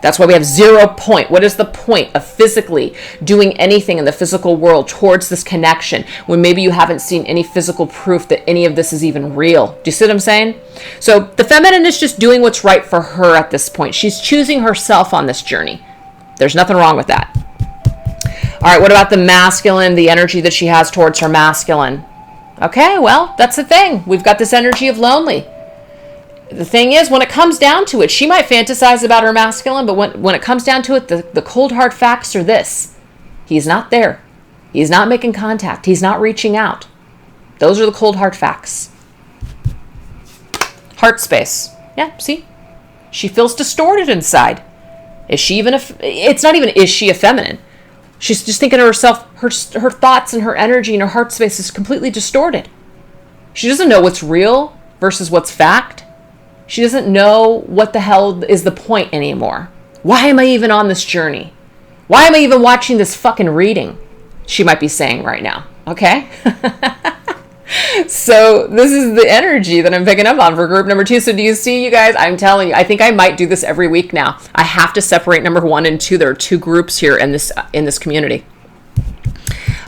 That's why we have 0 point. What is the point of physically doing anything in the physical world towards this connection when maybe you haven't seen any physical proof that any of this is even real? Do you see what I'm saying? So the feminine is just doing what's right for her at this point. She's choosing herself on this journey. There's nothing wrong with that. All right, what about the masculine, the energy that she has towards her masculine? Okay, well, that's the thing. We've got this energy of lonely. The thing is, when it comes down to it, she might fantasize about her masculine, but when it comes down to it, the cold hard facts are this. He's not there. He's not making contact. He's not reaching out. Those are the cold hard facts. Heart space. Yeah, see? She feels distorted inside. Is she even it's not even, is she a feminine? She's just thinking to herself, her thoughts and her energy and her heart space is completely distorted. She doesn't know what's real versus what's fact. She doesn't know what the hell is the point anymore. Why am I even on this journey? Why am I even watching this fucking reading? She might be saying right now, okay? So this is the energy that I'm picking up on for group number 2. So do you see, you guys? I'm telling you, I think I might do this every week now. I have to separate number 1 and 2. There are 2 groups here in this community.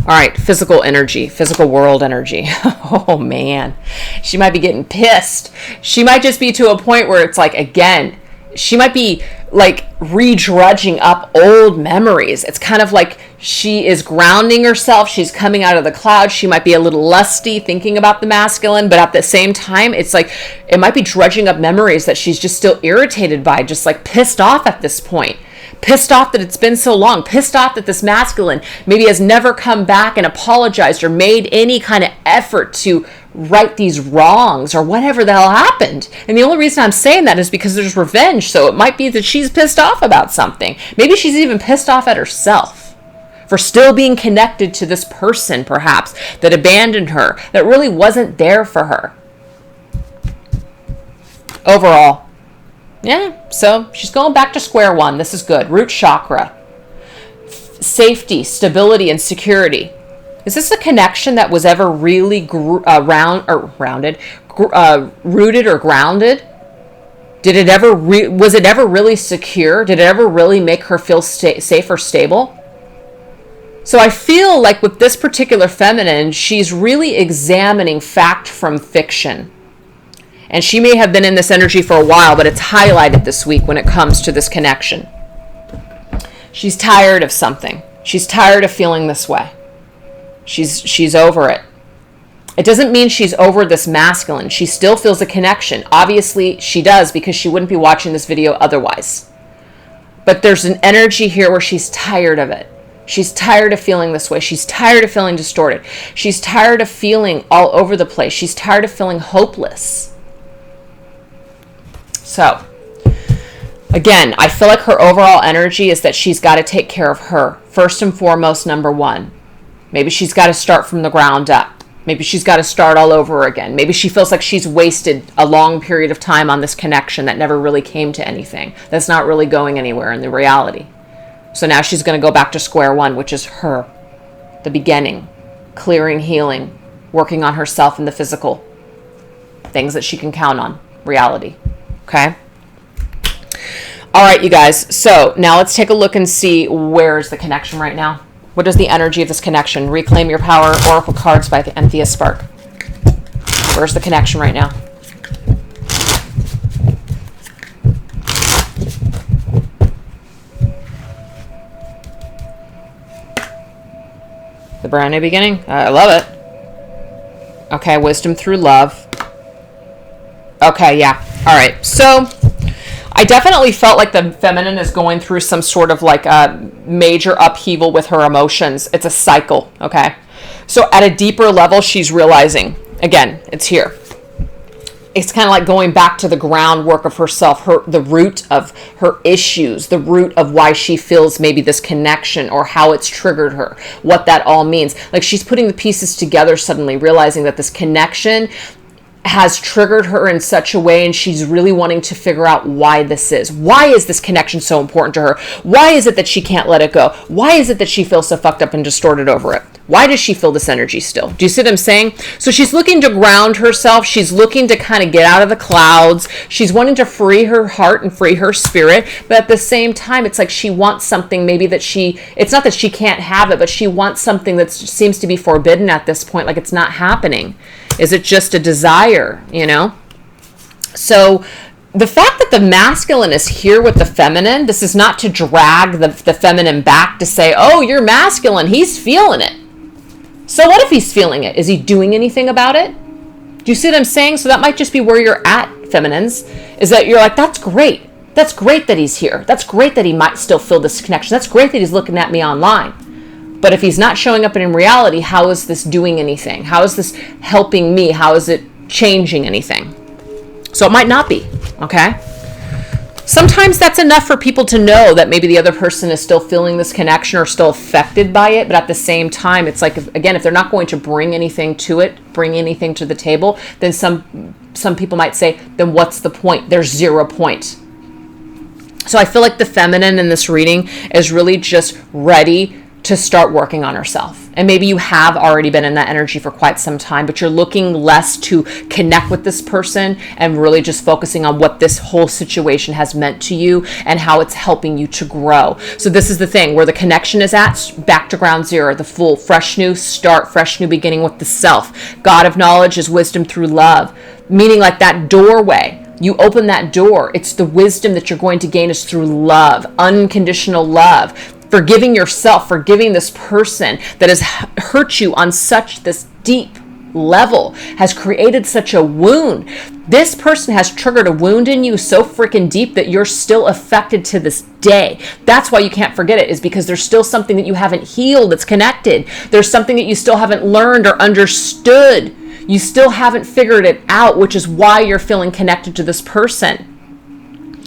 All right, physical energy, physical world energy. Oh, man. She might be getting pissed. She might just be to a point where it's like, again, she might be like redrudging up old memories. It's kind of like she is grounding herself. She's coming out of the clouds. She might be a little lusty thinking about the masculine, but at the same time, it's like it might be drudging up memories that she's just still irritated by, just like pissed off at this point. Pissed off that it's been so long, pissed off that this masculine maybe has never come back and apologized or made any kind of effort to right these wrongs or whatever the hell happened. And the only reason I'm saying that is because there's revenge. So it might be that she's pissed off about something. Maybe she's even pissed off at herself for still being connected to this person, perhaps, that abandoned her, that really wasn't there for her. Overall, yeah, so she's going back to square one. This is good. Root chakra. Safety, stability, and security. Is this a connection that was ever really rooted or grounded? Did it ever was it ever really secure? Did it ever really make her feel safe or stable? So I feel like with this particular feminine, she's really examining fact from fiction. And she may have been in this energy for a while, but it's highlighted this week when it comes to this connection. She's tired of something. She's tired of feeling this way. She's over it. It doesn't mean she's over this masculine. She still feels a connection. Obviously, she does, because she wouldn't be watching this video otherwise. But there's an energy here where she's tired of it. She's tired of feeling this way. She's tired of feeling distorted. She's tired of feeling all over the place. She's tired of feeling hopeless. So, again, I feel like her overall energy is that she's got to take care of her. First and foremost, number 1. Maybe she's got to start from the ground up. Maybe she's got to start all over again. Maybe she feels like she's wasted a long period of time on this connection that never really came to anything. That's not really going anywhere in the reality. So now she's going to go back to square one, which is her. The beginning. Clearing, healing. Working on herself and the physical. Things that she can count on. Reality. Okay? All right, you guys. So now let's take a look and see where's the connection right now. What is the energy of this connection? Reclaim your power. Oracle cards by the Anthea Spark. Where's the connection right now? brand new beginning. I love it. Okay, wisdom through love. Okay, yeah. All right. So I definitely felt like the feminine is going through some sort of like a major upheaval with her emotions. It's a cycle. Okay. So at a deeper level, she's realizing, again, it's here. It's kind of like going back to the groundwork of herself, the root of her issues, the root of why she feels maybe this connection or how it's triggered her, what that all means. Like she's putting the pieces together suddenly, realizing that this connection has triggered her in such a way, and she's really wanting to figure out why this is. Why is this connection so important to her? Why is it that she can't let it go? Why is it that she feels so fucked up and distorted over it? Why does she feel this energy still? Do you see what I'm saying? So she's looking to ground herself. She's looking to kind of get out of the clouds. She's wanting to free her heart and free her spirit. But at the same time, it's like she wants something maybe that it's not that she can't have it, but she wants something that seems to be forbidden at this point. Like it's not happening. Is it just a desire, you know? So the fact that the masculine is here with the feminine, this is not to drag the feminine back to say, oh, you're masculine. He's feeling it. So what if he's feeling it? Is he doing anything about it? Do you see what I'm saying? So that might just be where you're at, feminines, is that you're like, that's great. That's great that he's here. That's great that he might still feel this connection. That's great that he's looking at me online. But if he's not showing up in reality, how is this doing anything? How is this helping me? How is it changing anything? So it might not be, okay? Sometimes that's enough for people to know that maybe the other person is still feeling this connection or still affected by it. But at the same time, it's like, again, if they're not going to bring anything to it, bring anything to the table, then some people might say, then what's the point? There's 0 point. So I feel like the feminine in this reading is really just ready to start working on herself. And maybe you have already been in that energy for quite some time, but you're looking less to connect with this person and really just focusing on what this whole situation has meant to you and how it's helping you to grow. So this is the thing where the connection is at, back to ground zero, the full fresh new start, fresh new beginning with the self. God of knowledge is wisdom through love, meaning like that doorway. You open that door. It's the wisdom that you're going to gain is through love, unconditional love. Forgiving yourself, forgiving this person that has hurt you on such this deep level, has created such a wound. This person has triggered a wound in you so freaking deep that you're still affected to this day. That's why you can't forget it, is because there's still something that you haven't healed that's connected. There's something that you still haven't learned or understood. You still haven't figured it out, which is why you're feeling connected to this person.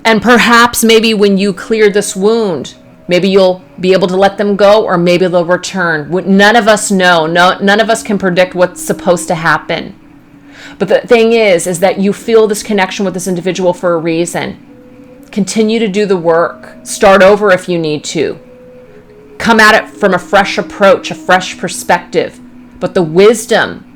And perhaps maybe when you clear this wound, maybe you'll be able to let them go, or maybe they'll return. None of us know. None of us can predict what's supposed to happen. But the thing is that you feel this connection with this individual for a reason. Continue to do the work. Start over if you need to. Come at it from a fresh approach, a fresh perspective. But the wisdom,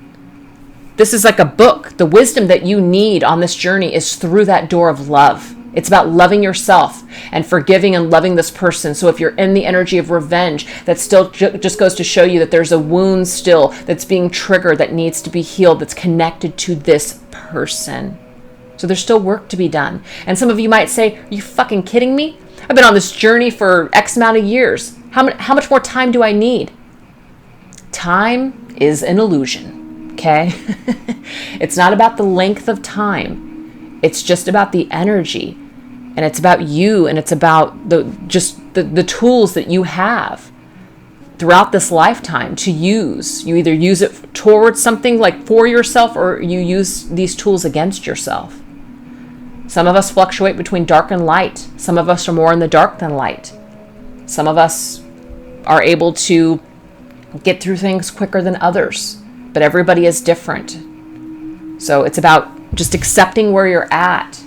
this is like a book. The wisdom that you need on this journey is through that door of love. It's about loving yourself and forgiving and loving this person. So if you're in the energy of revenge, that still just goes to show you that there's a wound still that's being triggered, that needs to be healed, that's connected to this person. So there's still work to be done. And some of you might say, are you fucking kidding me? I've been on this journey for X amount of years. How much more time do I need? Time is an illusion, okay? It's not about the length of time. It's just about the energy, and it's about you, and it's about the tools that you have throughout this lifetime to use. You either use it towards something like for yourself, or you use these tools against yourself. Some of us fluctuate between dark and light. Some of us are more in the dark than light. Some of us are able to get through things quicker than others, but everybody is different. So it's about just accepting where you're at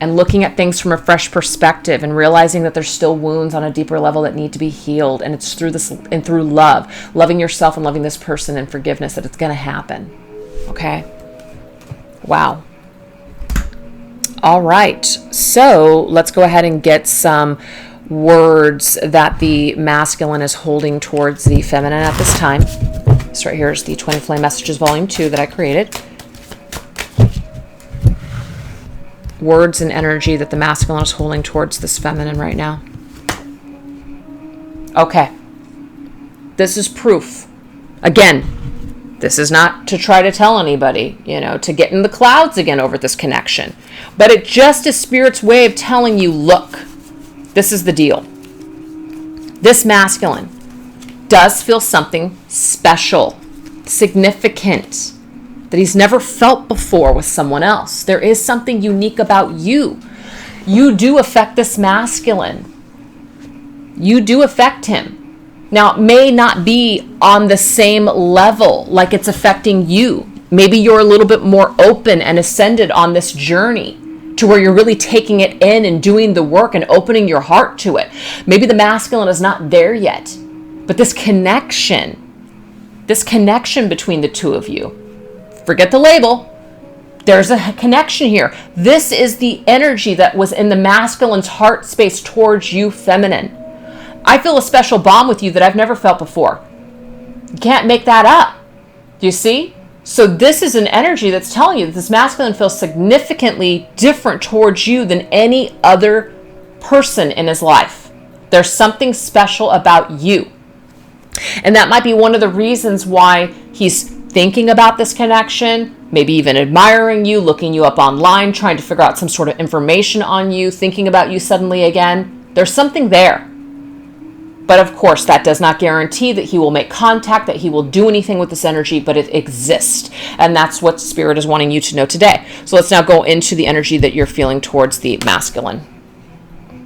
and looking at things from a fresh perspective and realizing that there's still wounds on a deeper level that need to be healed. And it's through this and through love, loving yourself and loving this person and forgiveness, that it's going to happen. Okay. Wow. All right. So let's go ahead and get some words that the masculine is holding towards the feminine at this time. This right here is the Twin Flame Messages Volume 2 that I created. Words and energy that the masculine is holding towards this feminine right now. Okay. This is proof. Again, this is not to try to tell anybody, to get in the clouds again over this connection. But it just is Spirit's way of telling you, look, this is the deal. This masculine does feel something special, significant, that he's never felt before with someone else. There is something unique about you. You do affect this masculine. You do affect him. Now, it may not be on the same level like it's affecting you. Maybe you're a little bit more open and ascended on this journey to where you're really taking it in and doing the work and opening your heart to it. Maybe the masculine is not there yet, but this connection between the two of you, forget the label. There's a connection here. This is the energy that was in the masculine's heart space towards you, feminine. I feel a special bond with you that I've never felt before. You can't make that up. Do you see? So this is an energy that's telling you that this masculine feels significantly different towards you than any other person in his life. There's something special about you. And that might be one of the reasons why he's thinking about this connection, maybe even admiring you, looking you up online, trying to figure out some sort of information on you, thinking about you suddenly again. There's something there. But of course, that does not guarantee that he will make contact, that he will do anything with this energy, but it exists. And that's what Spirit is wanting you to know today. So let's now go into the energy that you're feeling towards the masculine.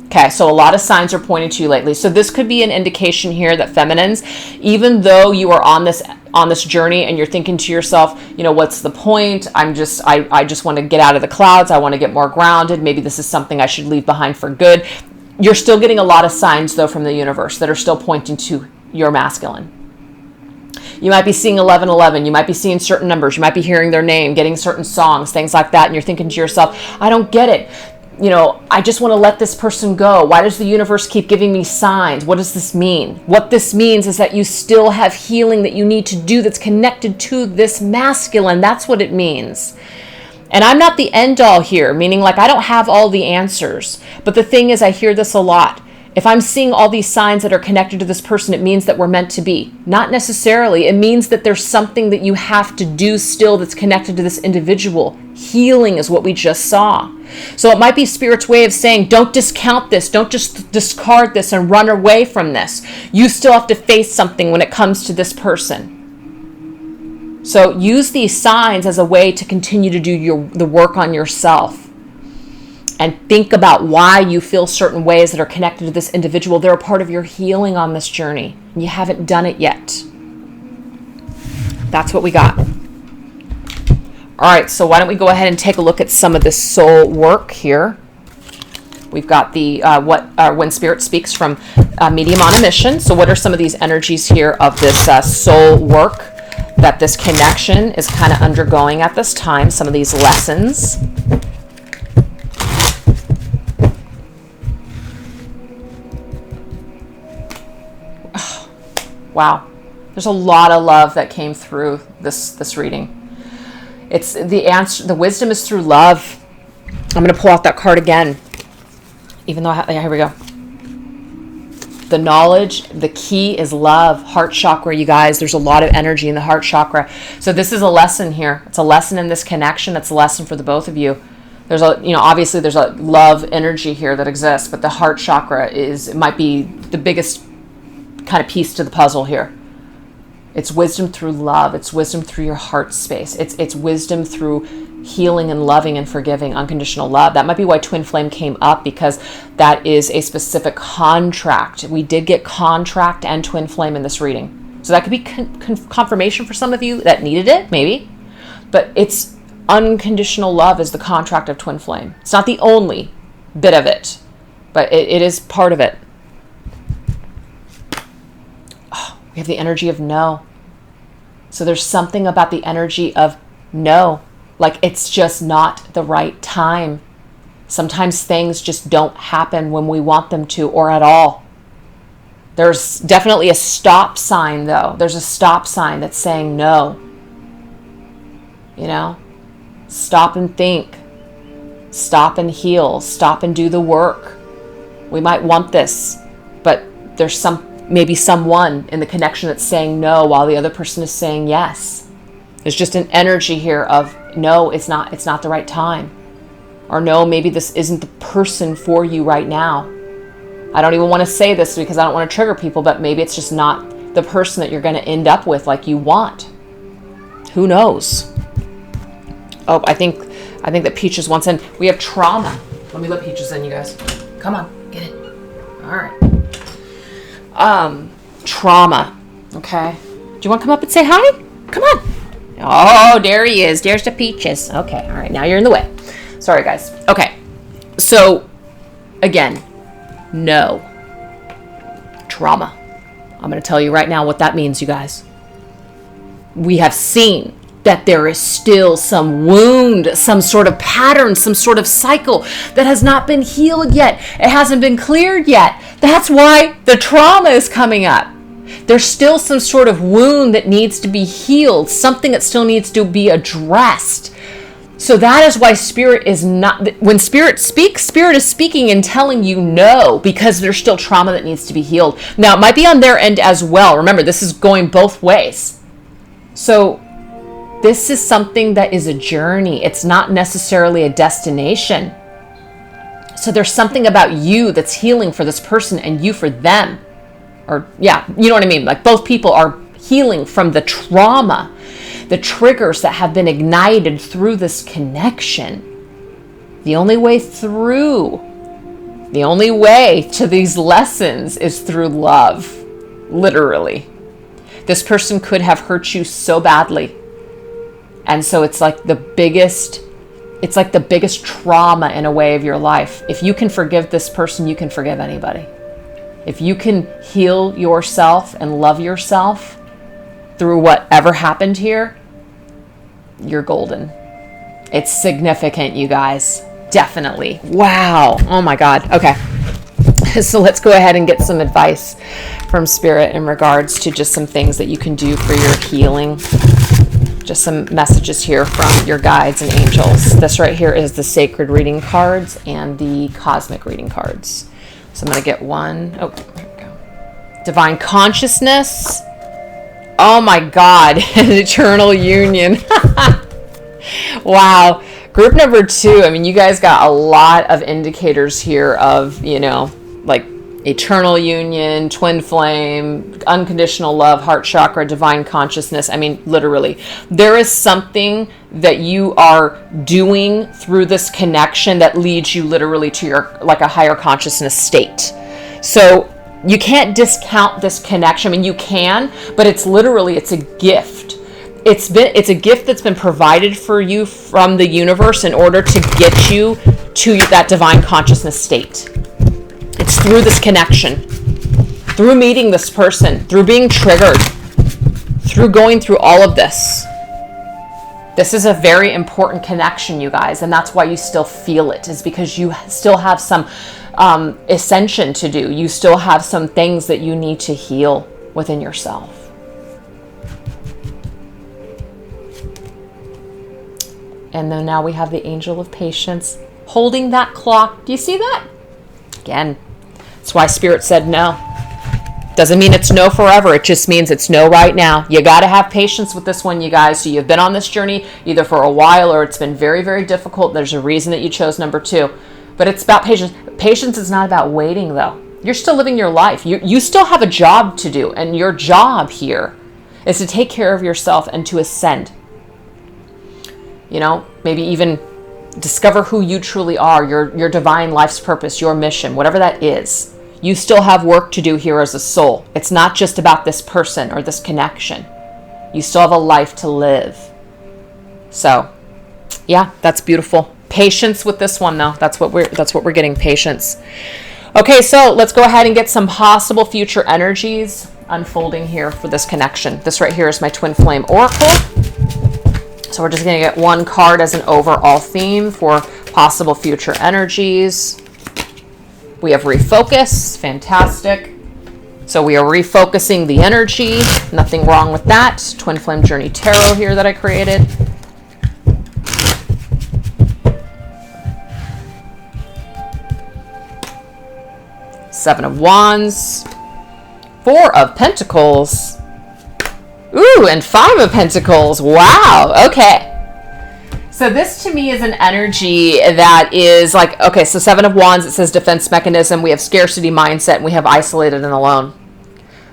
Okay, so a lot of signs are pointing to you lately. So this could be an indication here that feminines, even though you are on this journey and you're thinking to yourself, what's the point? I just want to get out of the clouds. I want to get more grounded. Maybe this is something I should leave behind for good. You're still getting a lot of signs, though, from the universe that are still pointing to your masculine. You might be seeing 1111. You might be seeing certain numbers. You might be hearing their name, getting certain songs, things like that. And you're thinking to yourself, I don't get it. I just want to let this person go. Why does the universe keep giving me signs? What does this mean? What this means is that you still have healing that you need to do that's connected to this masculine. That's what it means. And I'm not the end all here, meaning like I don't have all the answers. But the thing is, I hear this a lot. If I'm seeing all these signs that are connected to this person, it means that we're meant to be. Not necessarily. It means that there's something that you have to do still that's connected to this individual. Healing is what we just saw. So it might be Spirit's way of saying, don't discount this. Don't just discard this and run away from this. You still have to face something when it comes to this person. So use these signs as a way to continue to do the work on yourself and think about why you feel certain ways that are connected to this individual. They're a part of your healing on this journey, and you haven't done it yet. That's what we got. All right, so why don't we go ahead and take a look at some of this soul work here. We've got the When Spirit Speaks from Medium on a Mission. So what are some of these energies here of this soul work that this connection is kind of undergoing at this time, some of these lessons. Oh, wow. There's a lot of love that came through this reading. It's the answer, the wisdom is through love. I'm going to pull out that card again. Even though here we go. The knowledge, the key is love. Heart chakra, you guys. There's a lot of energy in the heart chakra. So this is a lesson here. It's a lesson in this connection. It's a lesson for the both of you. There's obviously there's a love energy here that exists, but the heart chakra might be the biggest kind of piece to the puzzle here. It's wisdom through love. It's wisdom through your heart space. It's wisdom through healing and loving and forgiving, unconditional love. That might be why Twin Flame came up, because that is a specific contract. We did get contract and Twin Flame in this reading. So that could be confirmation for some of you that needed it, maybe. But it's unconditional love is the contract of Twin Flame. It's not the only bit of it, but it is part of it. Oh, we have the energy of no. So there's something about the energy of no. Like it's just not the right time. Sometimes things just don't happen when we want them to or at all. There's definitely a stop sign though. There's a stop sign that's saying no. Stop and think. Stop and heal. Stop and do the work. We might want this, but there's maybe someone in the connection that's saying no while the other person is saying yes. There's just an energy here of no, it's not the right time. Or no, maybe this isn't the person for you right now. I don't even want to say this because I don't want to trigger people, but maybe it's just not the person that you're going to end up with like you want. Who knows? Oh, I think that Peaches wants in. We have trauma. Let me let Peaches in, you guys. Come on, get in. All right. Trauma. Okay. Do you want to come up and say hi? Come on. Oh, there he is. There's the Peaches. Okay. All right. Now you're in the way. Sorry, guys. Okay. So, again, no. Trauma. I'm going to tell you right now what that means, you guys. We have seen that there is still some wound, some sort of pattern, some sort of cycle that has not been healed yet. It hasn't been cleared yet. That's why the trauma is coming up. There's still some sort of wound that needs to be healed, something that still needs to be addressed. So that is why Spirit is not, when Spirit speaks, Spirit is speaking and telling you no, because there's still trauma that needs to be healed. Now, it might be on their end as well. Remember, this is going both ways. So this is something that is a journey. It's not necessarily a destination. So there's something about you that's healing for this person and you for them. Or, yeah, you know what I mean? Like both people are healing from the trauma, the triggers that have been ignited through this connection. The only way to these lessons is through love, literally. This person could have hurt you so badly. And so it's like the biggest trauma in a way of your life. If you can forgive this person, you can forgive anybody. If you can heal yourself and love yourself through whatever happened here, you're golden. It's significant, you guys. Definitely. Wow. Oh my God. Okay. So let's go ahead and get some advice from Spirit in regards to just some things that you can do for your healing. Just some messages here from your guides and angels. This right here is the sacred reading cards and the cosmic reading cards. So I'm going to get one. Oh, there we go. Divine consciousness. Oh my God. An eternal union. Wow. Group number 2. I mean, you guys got a lot of indicators here of, like eternal union, twin flame, unconditional love, heart chakra, divine consciousness. I mean, literally, there is something that you are doing through this connection that leads you literally to your, like a higher consciousness state. So you can't discount this connection. I mean, you can, but it's a gift. It's a gift that's been provided for you from the universe in order to get you to that divine consciousness state. It's through this connection, through meeting this person, through being triggered, through going through all of this. This is a very important connection, you guys, and that's why you still feel it, is because you still have some ascension to do. You still have some things that you need to heal within yourself. And then now we have the Angel of Patience holding that clock. Do you see that? Again, that's why Spirit said no. Doesn't mean it's no forever. It just means it's no right now. You got to have patience with this one, you guys. So you've been on this journey either for a while or it's been very, very difficult. There's a reason that you chose number 2. But it's about patience. Patience is not about waiting, though. You're still living your life. You still have a job to do. And your job here is to take care of yourself and to ascend. Maybe even discover who you truly are, your divine life's purpose, your mission, whatever that is. You still have work to do here as a soul. It's not just about this person or this connection. You still have a life to live. So, yeah, that's beautiful. Patience with this one, though. That's what we're getting, patience. Okay, so let's go ahead and get some possible future energies unfolding here for this connection. This right here is my Twin Flame Oracle. So we're just going to get one card as an overall theme for possible future energies. We have refocus. Fantastic. So we are refocusing the energy. Nothing wrong with that. Twin Flame Journey Tarot here that I created. Seven of Wands. Four of Pentacles. Ooh, and Five of Pentacles. Wow. Okay. So this to me is an energy that is like, okay, so Seven of Wands, it says defense mechanism. We have scarcity mindset, and we have isolated and alone.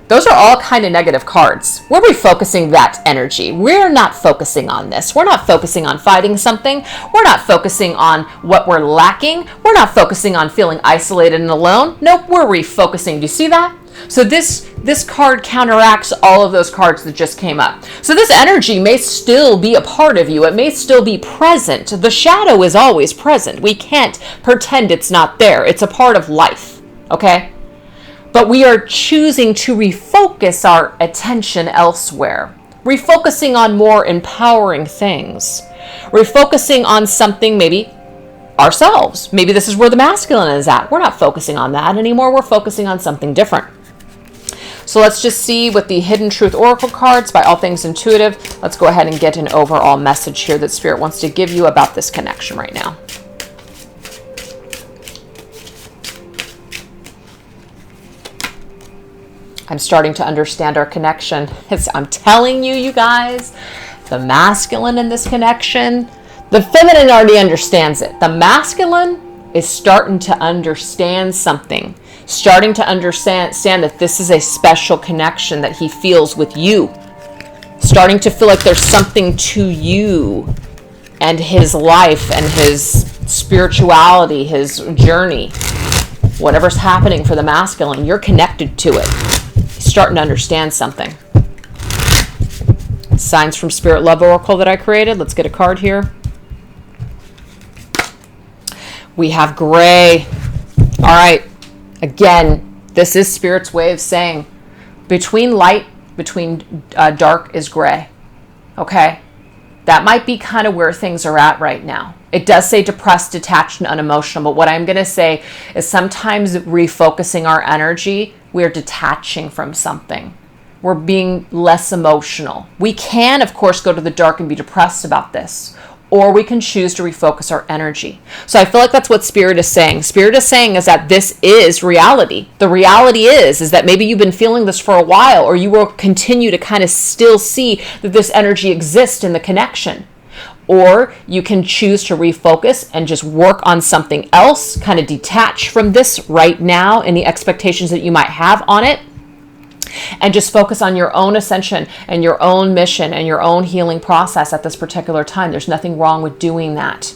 Those are all kind of negative cards. We're refocusing that energy. We're not focusing on this. We're not focusing on fighting something. We're not focusing on what we're lacking. We're not focusing on feeling isolated and alone. Nope, we're refocusing. Do you see that? So this card counteracts all of those cards that just came up. So this energy may still be a part of you. It may still be present. The shadow is always present. We can't pretend it's not there. It's a part of life, okay? But we are choosing to refocus our attention elsewhere, refocusing on more empowering things, refocusing on something, maybe ourselves. Maybe this is where the masculine is at. We're not focusing on that anymore. We're focusing on something different. So let's just see with the Hidden Truth Oracle cards by All Things Intuitive. Let's go ahead and get an overall message here that Spirit wants to give you about this connection right now. I'm starting to understand our connection. I'm telling you, you guys, the masculine in this connection, the feminine already understands it. The masculine is starting to understand something, starting to understand that this is a special connection that he feels with you, starting to feel like there's something to you and his life and his spirituality, his journey. Whatever's happening for the masculine, you're connected to it. Starting to understand something. Signs from Spirit Love Oracle that I created. Let's get a card here. We have gray. All right. Again, this is Spirit's way of saying between dark is gray. Okay. That might be kind of where things are at right now. It does say depressed, detached, and unemotional, but what I'm going to say is sometimes refocusing our energy, we're detaching from something. We're being less emotional. We can, of course, go to the dark and be depressed about this, or we can choose to refocus our energy. So I feel like that's what Spirit is saying. Spirit is saying is that this is reality. The reality is that maybe you've been feeling this for a while, or you will continue to kind of still see that this energy exists in the connection. Or you can choose to refocus and just work on something else, kind of detach from this right now and the expectations that you might have on it, and just focus on your own ascension and your own mission and your own healing process at this particular time. There's nothing wrong with doing that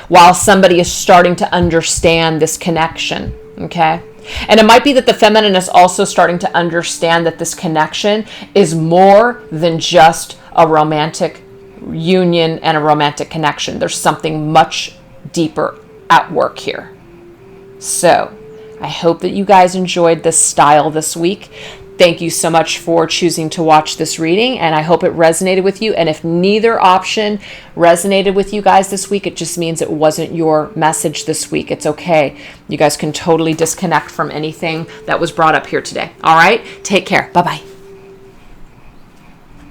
while somebody is starting to understand this connection, okay? And it might be that the feminine is also starting to understand that this connection is more than just a romantic union and a romantic connection. There's something much deeper at work here. So I hope that you guys enjoyed this style this week. Thank you so much for choosing to watch this reading, and I hope it resonated with you. And if neither option resonated with you guys this week, it just means it wasn't your message this week. It's okay. You guys can totally disconnect from anything that was brought up here today. All right? Take care. Bye-bye.